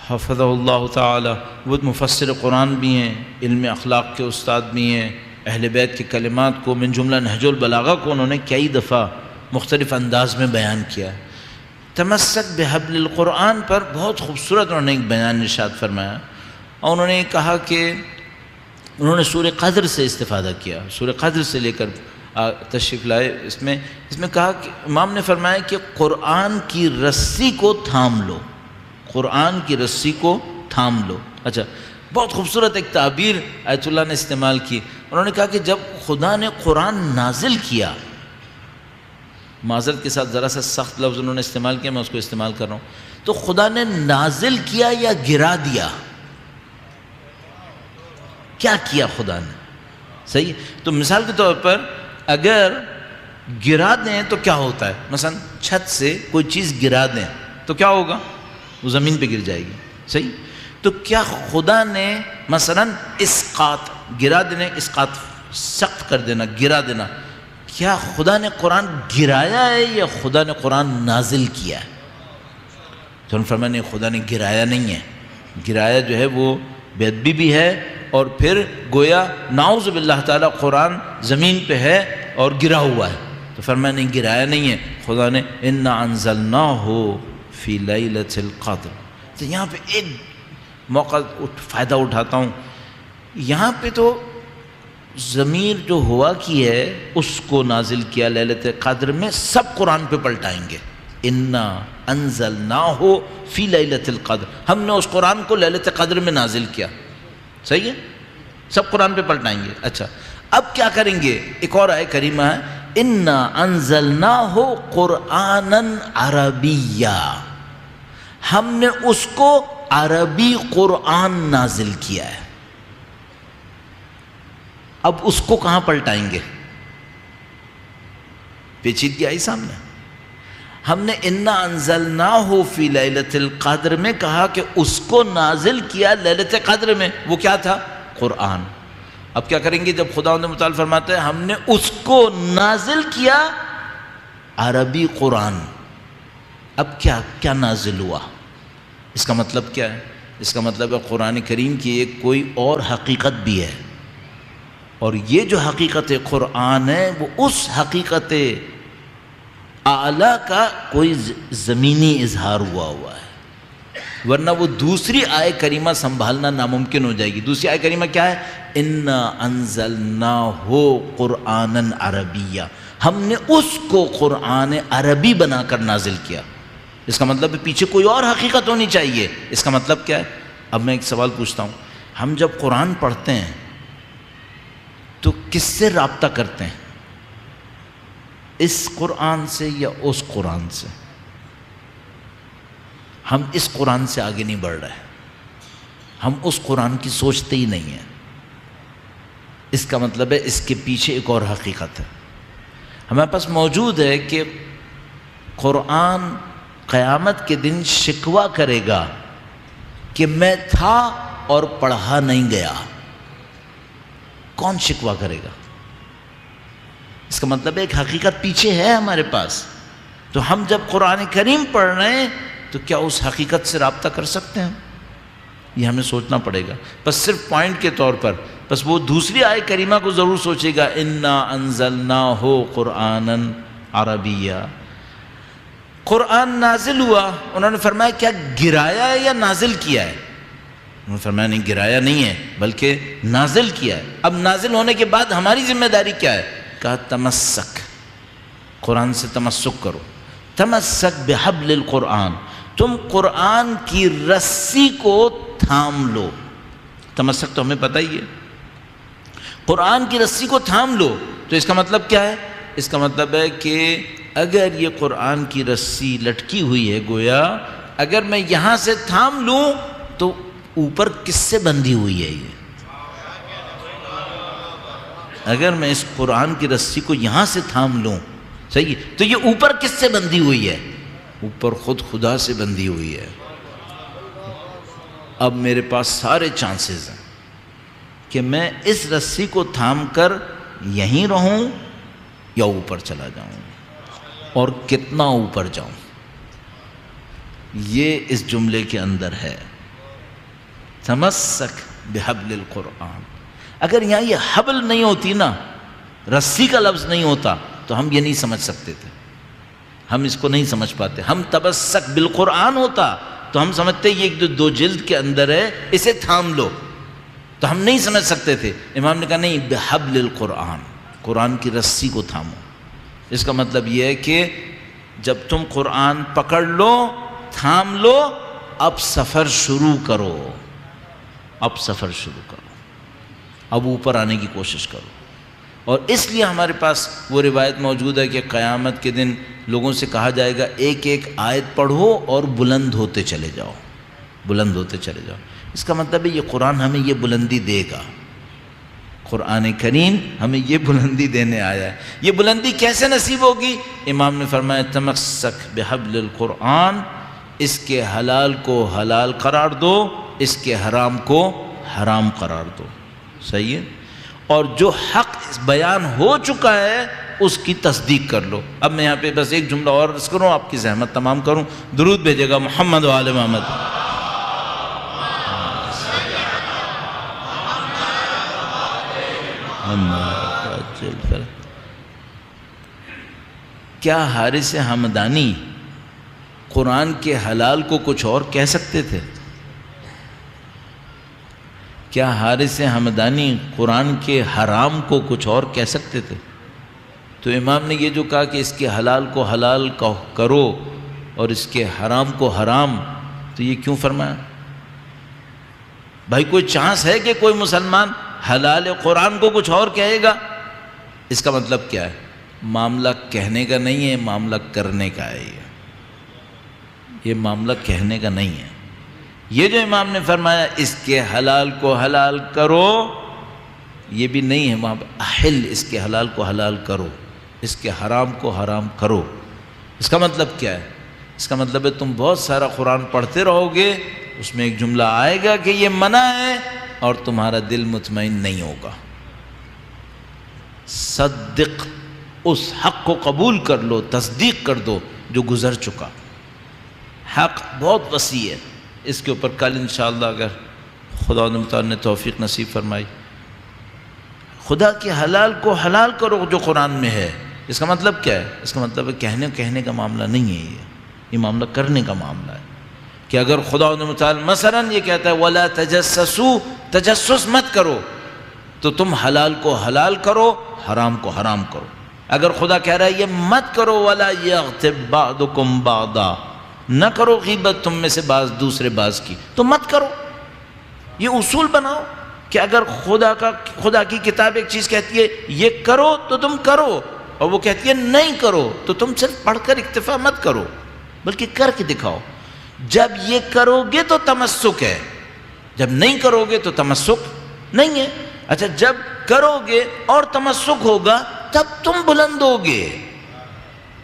حفظہ اللہ تعالی، وہ مفسر قرآن بھی ہیں، علم اخلاق کے استاد بھی ہیں، اہل بیت کے کلمات کو من جملہ نہج البلاغہ کو انہوں نے کئی دفعہ مختلف انداز میں بیان کیا ہے۔ تمسک بحبل القرآن پر بہت خوبصورت انہوں نے ایک بیان ارشاد فرمایا، اور انہوں نے کہا کہ انہوں نے سورہ قدر سے استفادہ کیا، سورہ قدر سے لے کر تشریف لائے، اس میں کہا کہ امام نے فرمایا کہ قرآن کی رسی کو تھام لو، قرآن کی رسی کو تھام لو۔ اچھا، بہت خوبصورت ایک تعبیر آیت اللہ نے استعمال کی، انہوں نے کہا کہ جب خدا نے قرآن نازل کیا، معذرت کے ساتھ ذرا سا سخت لفظ انہوں نے استعمال کیا، میں اس کو استعمال کر رہا ہوں، تو خدا نے نازل کیا یا گرا دیا؟ کیا کیا خدا نے؟ صحیح، تو مثال کے طور پر اگر گرا دیں تو کیا ہوتا ہے؟ مثلا چھت سے کوئی چیز گرا دیں تو کیا ہوگا؟ وہ زمین پہ گر جائے گی، صحیح؟ تو کیا خدا نے مثلا اسقاط، گرا دینے، اسقاط سخت کر دینا، گرا دینا، کیا خدا نے قرآن گرایا ہے یا خدا نے قرآن نازل کیا ہے؟ تو فرمایا نہیں، خدا نے گرایا نہیں ہے، گرایا جو ہے وہ بے ادبی بھی ہے، اور پھر گویا نعوذ باللہ تعالیٰ قرآن زمین پہ ہے اور گرا ہوا ہے، تو فرمایا نہیں، گرایا نہیں ہے، خدا نے اِنَّا أَنزَلْنَاهُ فِي لَيْلَةِ الْقَدْرِ۔ تو یہاں پہ ایک موقع فائدہ اٹھاتا ہوں، یہاں پہ تو ضمیر جو ہوا کی ہے اس کو نازل کیا لیلۃ قدر میں، سب قرآن پہ پلٹائیں گے، اِنَّا أَنزَلْنَاهُ فِي لَيْلَةِ الْقَدْرِ، ہم نے اس قرآن کو لیلۃ قدر میں نازل کیا، صحیح ہے، سب قرآن پہ پلٹائیں گے۔ اچھا، اب کیا کریں گے؟ ایک اور آیت کریمہ ہے، اِنَّا أَنزَلْنَاهُ قُرْآنًا عَرَبِيًّا، ہم نے اس کو عربی قرآن نازل کیا ہے۔ اب اس کو کہاں پلٹائیں گے؟ پیچیدگی آئی سامنے۔ ہم نے اِنَّا أَنزَلْنَاهُ فِي لَيْلَةِ الْقَدْرِ میں کہا کہ اس کو نازل کیا لیلۃ قدر میں، وہ کیا تھا؟ قرآن۔ اب کیا کریں گے جب خداوند متعال فرماتا ہے ہم نے اس کو نازل کیا عربی قرآن، اب کیا نازل ہوا؟ اس کا مطلب کیا ہے؟ اس کا مطلب ہے قرآن کریم کی ایک کوئی اور حقیقت بھی ہے، اور یہ جو حقیقت قرآن ہے وہ اس حقیقت اعلیٰ کا کوئی زمینی اظہار ہوا ہے، ورنہ وہ دوسری آیہ کریمہ سنبھالنا ناممکن ہو جائے گی۔ دوسری آیہ کریمہ کیا ہے؟ اِنَّا أَنزَلْنَاهُ قُرْآنًا عَرَبِيًّا، ہم نے اس کو قرآن عربی بنا کر نازل کیا۔ اس کا مطلب پیچھے کوئی اور حقیقت ہونی چاہیے۔ اس کا مطلب کیا ہے؟ اب میں ایک سوال پوچھتا ہوں، ہم جب قرآن پڑھتے ہیں تو کس سے رابطہ کرتے ہیں؟ اس قرآن سے یا اس قرآن سے؟ ہم اس قرآن سے آگے نہیں بڑھ رہے، ہم اس قرآن کی سوچتے ہی نہیں ہیں۔ اس کا مطلب ہے اس کے پیچھے ایک اور حقیقت ہے ہمارے پاس موجود ہے کہ قرآن قیامت کے دن شکوہ کرے گا کہ میں تھا اور پڑھا نہیں گیا۔ کون شکوہ کرے گا؟ اس کا مطلب ایک حقیقت پیچھے ہے ہمارے پاس۔ تو ہم جب قرآن کریم پڑھ رہے ہیں تو کیا اس حقیقت سے رابطہ کر سکتے ہیں؟ یہ ہمیں سوچنا پڑے گا۔ بس صرف پوائنٹ کے طور پر بس وہ دوسری آیہ کریمہ کو ضرور سوچے گا، اِنَّا أَنزَلْنَاهُ قُرْآنًا عَرَبِيًّا۔ قرآن نازل ہوا، انہوں نے فرمایا کیا گرایا ہے یا نازل کیا ہے؟ انہوں نے فرمایا نہیں، گرایا نہیں ہے بلکہ نازل کیا ہے۔ اب نازل ہونے کے بعد ہماری ذمہ داری کیا ہے؟ کہا تمسک، قرآن سے تمسک کرو، تمسک بحبل القرآن، تم قرآن کی رسی کو تھام لو۔ تمسک تو ہمیں پتہ ہی ہے، قرآن کی رسی کو تھام لو۔ تو اس کا مطلب کیا ہے؟ اس کا مطلب ہے کہ اگر یہ قرآن کی رسی لٹکی ہوئی ہے، گویا اگر میں یہاں سے تھام لوں تو اوپر کس سے بندھی ہوئی ہے یہ؟ اگر میں اس قرآن کی رسی کو یہاں سے تھام لوں، صحیح، تو یہ اوپر کس سے بندھی ہوئی ہے؟ اوپر خود خدا سے بندھی ہوئی ہے۔ اب میرے پاس سارے چانسز ہیں کہ میں اس رسی کو تھام کر یہیں رہوں یا اوپر چلا جاؤں، اور کتنا اوپر جاؤں۔ یہ اس جملے کے اندر ہے، تمسک بحبل القرآن۔ اگر یہاں یہ حبل نہیں ہوتی نا، رسی کا لفظ نہیں ہوتا تو ہم یہ نہیں سمجھ سکتے تھے، ہم اس کو نہیں سمجھ پاتے۔ ہم تمسک بالقرآن ہوتا تو ہم سمجھتے یہ ایک دو جلد کے اندر ہے، اسے تھام لو، تو ہم نہیں سمجھ سکتے تھے۔ امام نے کہا نہیں، بحبل القرآن، قرآن کی رسی کو تھامو۔ اس کا مطلب یہ ہے کہ جب تم قرآن پکڑ لو، تھام لو، اب سفر شروع کرو، اب سفر شروع کرو، اب اوپر آنے کی کوشش کرو۔ اور اس لیے ہمارے پاس وہ روایت موجود ہے کہ قیامت کے دن لوگوں سے کہا جائے گا ایک ایک آیت پڑھو اور بلند ہوتے چلے جاؤ، بلند ہوتے چلے جاؤ۔ اس کا مطلب ہے یہ قرآن ہمیں یہ بلندی دے گا، قرآن کریم ہمیں یہ بلندی دینے آیا ہے۔ یہ بلندی کیسے نصیب ہوگی؟ امام نے فرمایا تمسک بحبل القرآن، اس کے حلال کو حلال قرار دو، اس کے حرام کو حرام قرار دو، صحیح ہے؟ اور جو حق بیان ہو چکا ہے اس کی تصدیق کر لو۔ اب میں یہاں پہ بس ایک جملہ اور عرض کروں، آپ کی زحمت تمام کروں، درود بھیجے گا محمد و آل محمد۔ کیا حارث ہمدانی قرآن کے حلال کو کچھ اور کہہ سکتے تھے؟ کیا حارث ہمدانی قرآن کے حرام کو کچھ اور کہہ سکتے تھے؟ تو امام نے یہ جو کہا کہ اس کے حلال کو حلال کرو اور اس کے حرام کو حرام، تو یہ کیوں فرمایا؟ بھائی کوئی چانس ہے کہ کوئی مسلمان حلال قرآن کو کچھ اور کہے گا؟ اس کا مطلب کیا ہے؟ معاملہ کہنے کا نہیں ہے، معاملہ کرنے کا ہے۔ یہ معاملہ کہنے کا نہیں ہے۔ یہ جو امام نے فرمایا اس کے حلال کو حلال کرو، یہ بھی نہیں ہے وہاں احل، اس کے حلال کو حلال کرو، اس کے حرام کو حرام کرو۔ اس کا مطلب کیا ہے؟ اس کا مطلب ہے تم بہت سارا قرآن پڑھتے رہو گے، اس میں ایک جملہ آئے گا کہ یہ منع ہے اور تمہارا دل مطمئن نہیں ہوگا۔ صدق، اس حق کو قبول کر لو، تصدیق کر دو جو گزر چکا۔ حق بہت وسیع ہے، اس کے اوپر کل انشاءاللہ اگر خدا متعال نے توفیق نصیب فرمائی، خدا کے حلال کو حلال کرو جو قرآن میں ہے۔ اس کا مطلب کیا ہے؟ اس کا مطلب ہے کہنے کا معاملہ نہیں ہے، یہ معاملہ کرنے کا معاملہ ہے کہ اگر خدا متعال مثلاً یہ کہتا ہے وَلَا تَجَسَّسُوا، تجسس مت کرو، تو تم حلال کو حلال کرو، حرام کو حرام کرو۔ اگر خدا کہہ رہا ہے یہ مت کرو وَلَا يَغْتَبْ بَعْضُكُمْ بَعْضًا، نہ کرو غیبت تم میں سے بعض دوسرے بعض کی، تو مت کرو۔ یہ اصول بناؤ کہ اگر خدا کی کتاب ایک چیز کہتی ہے یہ کرو تو تم کرو، اور وہ کہتی ہے نہیں کرو، تو تم صرف پڑھ کر اکتفا مت کرو بلکہ کر کے دکھاؤ۔ جب یہ کرو گے تو تمسک ہے، جب نہیں کرو گے تو تمسک نہیں ہے۔ اچھا جب کرو گے اور تمسک ہوگا تب تم بلند ہوگے،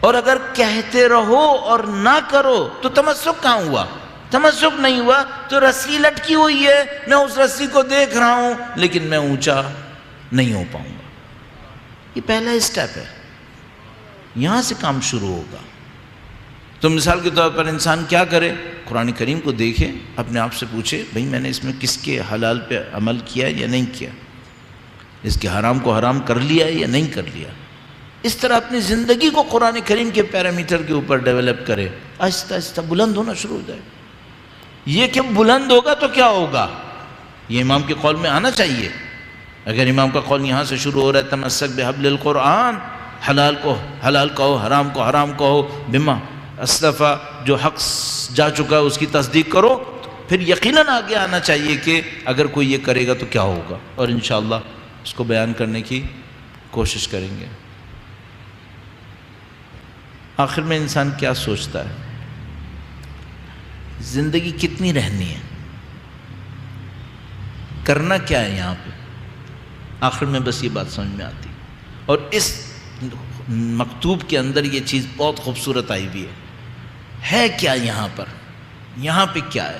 اور اگر کہتے رہو اور نہ کرو تو تمسک کہاں ہوا؟ تمسک نہیں ہوا تو رسی لٹکی ہوئی ہے، میں اس رسی کو دیکھ رہا ہوں لیکن میں اونچا نہیں ہو پاؤں گا۔ یہ پہلا اسٹیپ ہے، یہاں سے کام شروع ہوگا۔ تو مثال کے طور پر انسان کیا کرے؟ قرآن کریم کو دیکھے، اپنے آپ سے پوچھے بھئی میں نے اس میں کس کے حلال پہ عمل کیا یا نہیں کیا، اس کے حرام کو حرام کر لیا یا نہیں کر لیا۔ اس طرح اپنی زندگی کو قرآن کریم کے پیرامیٹر کے اوپر ڈیولپ کرے، آہستہ آہستہ بلند ہونا شروع ہو جائے۔ یہ کہ بلند ہوگا تو کیا ہوگا، یہ امام کے قول میں آنا چاہیے۔ اگر امام کا قول یہاں سے شروع ہو رہا ہے تمسک بحبل القرآن، حلال کو حلال کہو، حرام کو حرام کہو، بما اسلفا، جو حق جا چکا ہے اس کی تصدیق کرو، پھر یقیناً آگے آنا چاہیے کہ اگر کوئی یہ کرے گا تو کیا ہوگا، اور انشاءاللہ اس کو بیان کرنے کی کوشش کریں گے۔ آخر میں انسان کیا سوچتا ہے؟ زندگی کتنی رہنی ہے؟ کرنا کیا ہے یہاں پہ؟ آخر میں بس یہ بات سمجھ میں آتی، اور اس مکتوب کے اندر یہ چیز بہت خوبصورت آئی ہوئی ہے کیا یہاں پر؟ یہاں پہ کیا ہے؟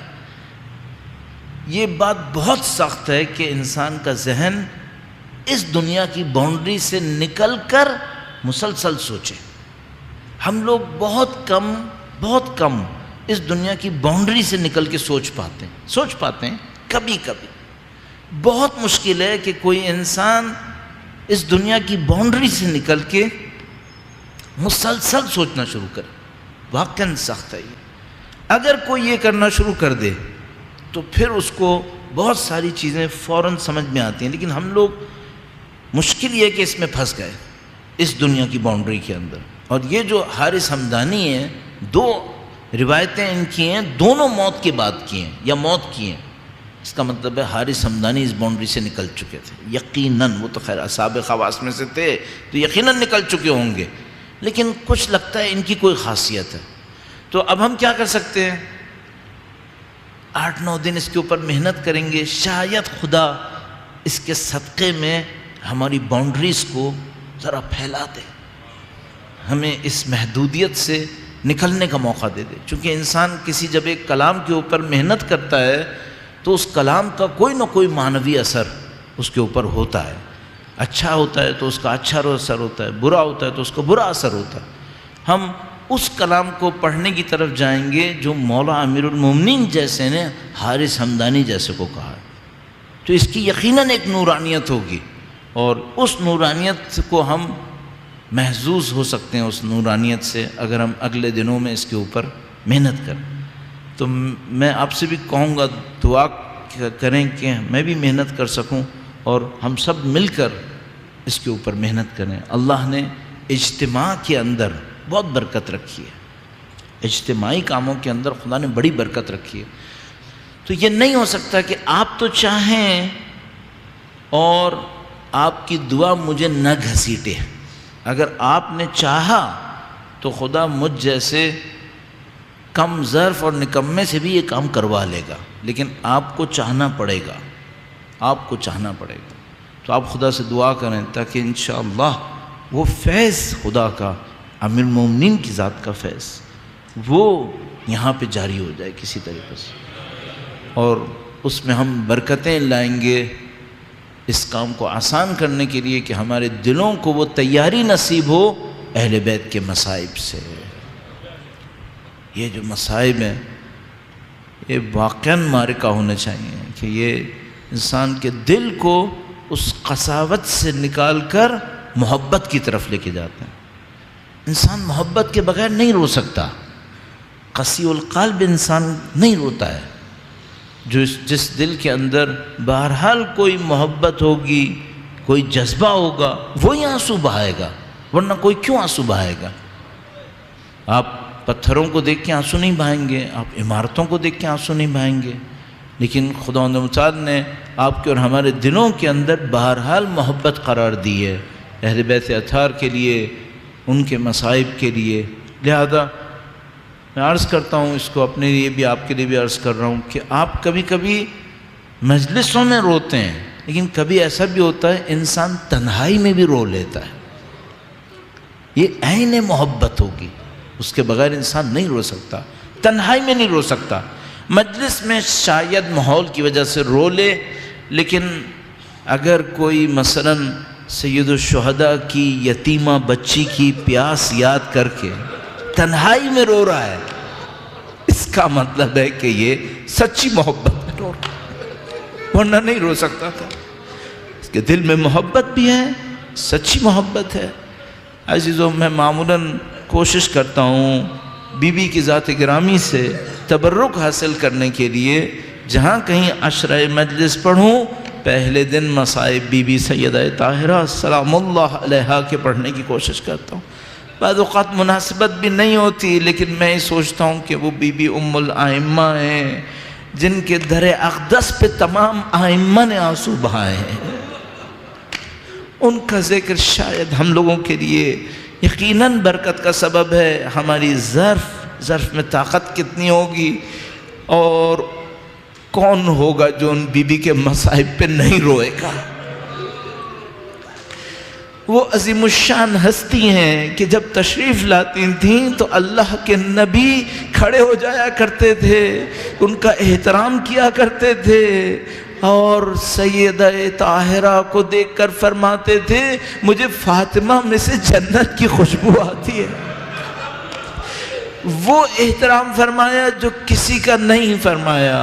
یہ بات بہت سخت ہے کہ انسان کا ذہن اس دنیا کی باؤنڈری سے نکل کر مسلسل سوچے۔ ہم لوگ بہت کم اس دنیا کی باؤنڈری سے نکل کے سوچ پاتے ہیں کبھی کبھی۔ بہت مشکل ہے کہ کوئی انسان اس دنیا کی باؤنڈری سے نکل کے مسلسل سوچنا شروع کرے، واقعاً سخت ہے یہ۔ اگر کوئی یہ کرنا شروع کر دے تو پھر اس کو بہت ساری چیزیں فوراً سمجھ میں آتی ہیں، لیکن ہم لوگ مشکل یہ کہ اس میں پھنس گئے اس دنیا کی باؤنڈری کے اندر۔ اور یہ جو حارث ہمدانی ہیں، دو روایتیں ان کی ہیں، دونوں موت کے بعد کی ہیں یا موت کی ہیں، اس کا مطلب ہے حارث ہمدانی اس باؤنڈری سے نکل چکے تھے یقیناً۔ وہ تو خیر اصحاب خواص میں سے تھے تو یقیناً نکل چکے ہوں گے، لیکن کچھ لگتا ہے ان کی کوئی خاصیت ہے۔ تو اب ہم کیا کر سکتے ہیں؟ 8-9 دن اس کے اوپر محنت کریں گے، شاید خدا اس کے صدقے میں ہماری باؤنڈریز کو ذرا پھیلا دے، ہمیں اس محدودیت سے نکلنے کا موقع دے دے۔ چونکہ انسان کسی جب ایک کلام کے اوپر محنت کرتا ہے تو اس کلام کا کوئی نہ کوئی معنوی اثر اس کے اوپر ہوتا ہے۔ اچھا ہوتا ہے تو اس کا اچھا اثر ہوتا ہے، برا ہوتا ہے تو اس کا برا اثر ہوتا ہے۔ ہم اس کلام کو پڑھنے کی طرف جائیں گے جو مولا امیر المومنین جیسے نے حارث ہمدانی جیسے کو کہا ہے، تو اس کی یقیناً ایک نورانیت ہوگی، اور اس نورانیت کو ہم محظوظ ہو سکتے ہیں اس نورانیت سے اگر ہم اگلے دنوں میں اس کے اوپر محنت کریں۔ تو میں آپ سے بھی کہوں گا دعا کریں کہ میں بھی محنت کر سکوں اور ہم سب مل کر اس کے اوپر محنت کریں۔ اللہ نے اجتماع کے اندر بہت برکت رکھی ہے، اجتماعی کاموں کے اندر خدا نے بڑی برکت رکھی ہے۔ تو یہ نہیں ہو سکتا کہ آپ تو چاہیں اور آپ کی دعا مجھے نہ گھسیٹے۔ اگر آپ نے چاہا تو خدا مجھ جیسے کم ظرف اور نکمے سے بھی یہ کام کروا لے گا، لیکن آپ کو چاہنا پڑے گا، آپ کو چاہنا پڑے گا۔ تو آپ خدا سے دعا کریں تاکہ انشاءاللہ وہ فیض خدا کا، امیر المومنین کی ذات کا فیض، وہ یہاں پہ جاری ہو جائے کسی طریقے سے، اور اس میں ہم برکتیں لائیں گے اس کام کو آسان کرنے کے لیے کہ ہمارے دلوں کو وہ تیاری نصیب ہو اہل بیت کے مصائب سے۔ یہ جو مصائب ہیں یہ واقعاً معرکہ ہونا چاہیے کہ یہ انسان کے دل کو اس قساوت سے نکال کر محبت کی طرف لے کے جاتے ہیں۔ انسان محبت کے بغیر نہیں رو سکتا، قسی القلب انسان نہیں روتا ہے۔ جس دل کے اندر بہرحال کوئی محبت ہوگی، کوئی جذبہ ہوگا، وہی آنسو بہائے گا، ورنہ کوئی کیوں آنسو بہائے گا؟ آپ پتھروں کو دیکھ کے آنسو نہیں بہائیں گے، آپ عمارتوں کو دیکھ کے آنسو نہیں بہائیں گے، لیکن خداوند متعال نے آپ کے اور ہمارے دلوں کے اندر بہرحال محبت قرار دی ہے، اہل بیت اطہار کے لیے، ان کے مصائب کے لیے۔ لہذا میں عرض کرتا ہوں اس کو، اپنے لیے بھی آپ کے لیے بھی عرض کر رہا ہوں کہ آپ کبھی کبھی مجلسوں میں روتے ہیں، لیکن کبھی ایسا بھی ہوتا ہے انسان تنہائی میں بھی رو لیتا ہے۔ یہ عین محبت ہوگی، اس کے بغیر انسان نہیں رو سکتا، تنہائی میں نہیں رو سکتا۔ مجلس میں شاید ماحول کی وجہ سے رو لے، لیکن اگر کوئی مثلاً سید الشہداء کی یتیمہ بچی کی پیاس یاد کر کے تنہائی میں رو رہا ہے، اس کا مطلب ہے کہ یہ سچی محبت میں رو رہا ہے، ورنہ نہیں رو سکتا تھا۔ اس کے دل میں محبت بھی ہے، سچی محبت ہے۔ عزیزوں، میں معمولاً کوشش کرتا ہوں بی بی کی ذات گرامی سے تبرک حاصل کرنے کے لیے جہاں کہیں عشرہ مجلس پڑھوں، پہلے دن مصائب بی بی سیدہ طاہرہ سلام اللہ علیہا کے پڑھنے کی کوشش کرتا ہوں۔ بعض اوقات مناسبت بھی نہیں ہوتی، لیکن میں یہ سوچتا ہوں کہ وہ بی بی ام الائمہ ہیں جن کے در اقدس پہ تمام ائمہ نے آنسو بہائے ہیں، ان کا ذکر شاید ہم لوگوں کے لیے یقیناً برکت کا سبب ہے۔ ہماری ظرف میں طاقت کتنی ہوگی، اور کون ہوگا جو ان بی بی کے مصائب پہ نہیں روئے گا؟ وہ عظیم الشان ہستی ہیں کہ جب تشریف لاتی تھیں تو اللہ کے نبی کھڑے ہو جایا کرتے تھے، ان کا احترام کیا کرتے تھے، اور سیدہ طاہرہ کو دیکھ کر فرماتے تھے مجھے فاطمہ میں سے جنت کی خوشبو آتی ہے۔ وہ احترام فرمایا جو کسی کا نہیں فرمایا۔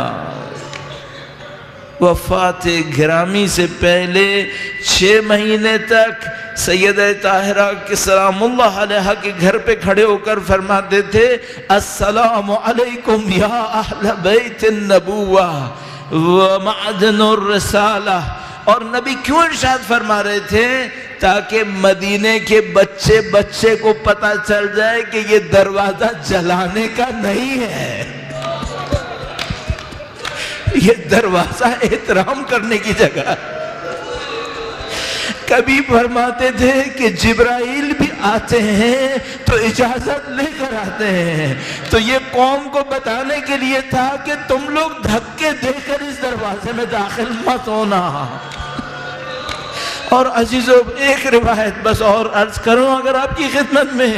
وفات گرامی سے پہلے 6 مہینے تک سیدہ طاہرہ کے سلام اللہ علیہا کے گھر پہ کھڑے ہو کر فرماتے تھے السلام علیکم یا اہل بیت النبوہ ومعدن الرسالہ۔ اور نبی کیوں ارشاد فرما رہے تھے؟ تاکہ مدینے کے بچے کو پتہ چل جائے کہ یہ دروازہ جلانے کا نہیں ہے، یہ دروازہ احترام کرنے کی جگہ ہے۔ کبھی فرماتے تھے کہ جبرائیل بھی آتے ہیں تو اجازت لے کر آتے ہیں، تو یہ قوم کو بتانے کے لیے تھا کہ تم لوگ دھکے دے کر اس دروازے میں داخل مت ہونا۔ اور عزیزو، ایک روایت بس اور عرض کروں اگر آپ کی خدمت میں،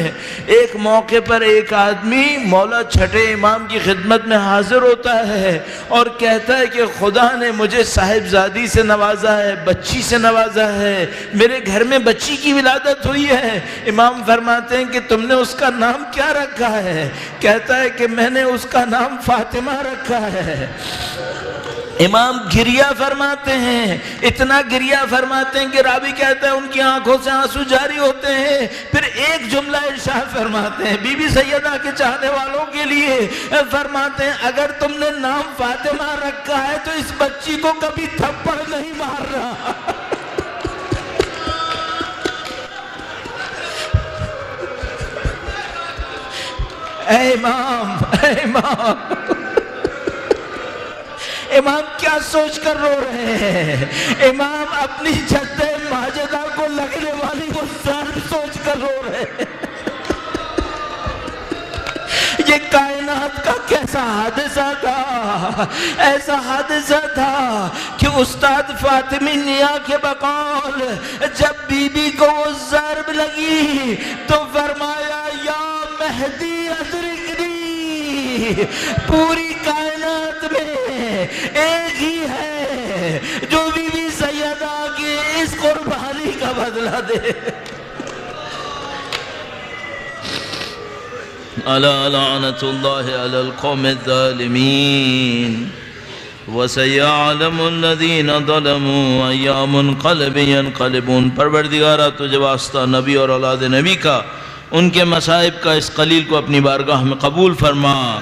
ایک موقع پر ایک آدمی مولا چھٹے امام کی خدمت میں حاضر ہوتا ہے اور کہتا ہے کہ خدا نے مجھے صاحبزادی سے نوازا ہے، بچی سے نوازا ہے، میرے گھر میں بچی کی ولادت ہوئی ہے۔ امام فرماتے ہیں کہ تم نے اس کا نام کیا رکھا ہے؟ کہتا ہے کہ میں نے اس کا نام فاطمہ رکھا ہے۔ امام گریہ فرماتے ہیں، اتنا گریہ فرماتے ہیں کہ راوی کہتا ہے ان کی آنکھوں سے آنسو جاری ہوتے ہیں۔ پھر ایک جملہ ارشاد فرماتے ہیں بی بی سیدہ کے چاہنے والوں کے لیے، فرماتے ہیں اگر تم نے نام فاطمہ رکھا ہے تو اس بچی کو کبھی تھپڑ نہیں مارنا۔ اے امام، اے امام، امام کیا سوچ کر رو رہے ہیں؟ امام اپنی جد ماجدہ کو لگنے والی وہ ضرب سوچ کر رو رہے ہیں۔ یہ کائنات کا کیسا حادثہ تھا، ایسا حادثہ تھا کہ استاد فاطمی نیا کے بقول جب بی بی کو وہ ضرب لگی تو فرمایا یا مہدی ادرکنی، پوری کائنات میں ایک ہی ہے جو بی بی سیدہ کی اس قربانی کا بدلہ دے۔ الا لعنت اللہ علی القوم الظالمین۔ وَسَيَعْلَمُ الَّذِينَ ظَلَمُوا أَيَّ مُنْقَلِبٍ يَنْقَلِبُونَ۔ پروردگارہ تجھے واسطہ نبی اور اولاد نبی کا، ان کے مصائب کا اس قلیل کو اپنی بارگاہ میں قبول فرما۔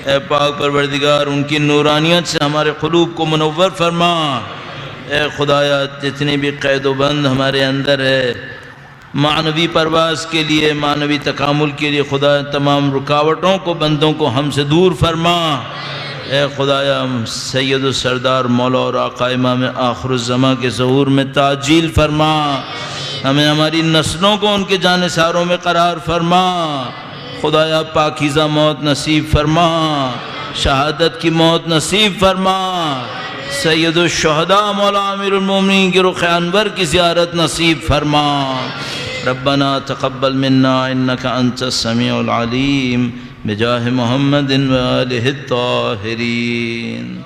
اے پاک پروردگار ان کی نورانیت سے ہمارے قلوب کو منور فرما۔ اے خدایا جتنے بھی قید و بند ہمارے اندر ہے معنوی پرواز کے لیے، معنوی تکامل کے لیے، خدا تمام رکاوٹوں کو بندوں کو ہم سے دور فرما۔ اے خدایا سید و سردار مولا اور آقا امام آخر الزماں کے ظہور میں تعجیل فرما۔ ہمیں ہماری نسلوں کو ان کے جانثاروں میں قرار فرما۔ خدایا پاکیزہ موت نصیب فرما، شہادت کی موت نصیب فرما۔ سید الشہداء مولا امیر المومنین کی رخ انور کی زیارت نصیب فرما۔ ربنا تقبل منا انک انت السمیع العلیم بجاہ محمد و آلہ الطاہرین۔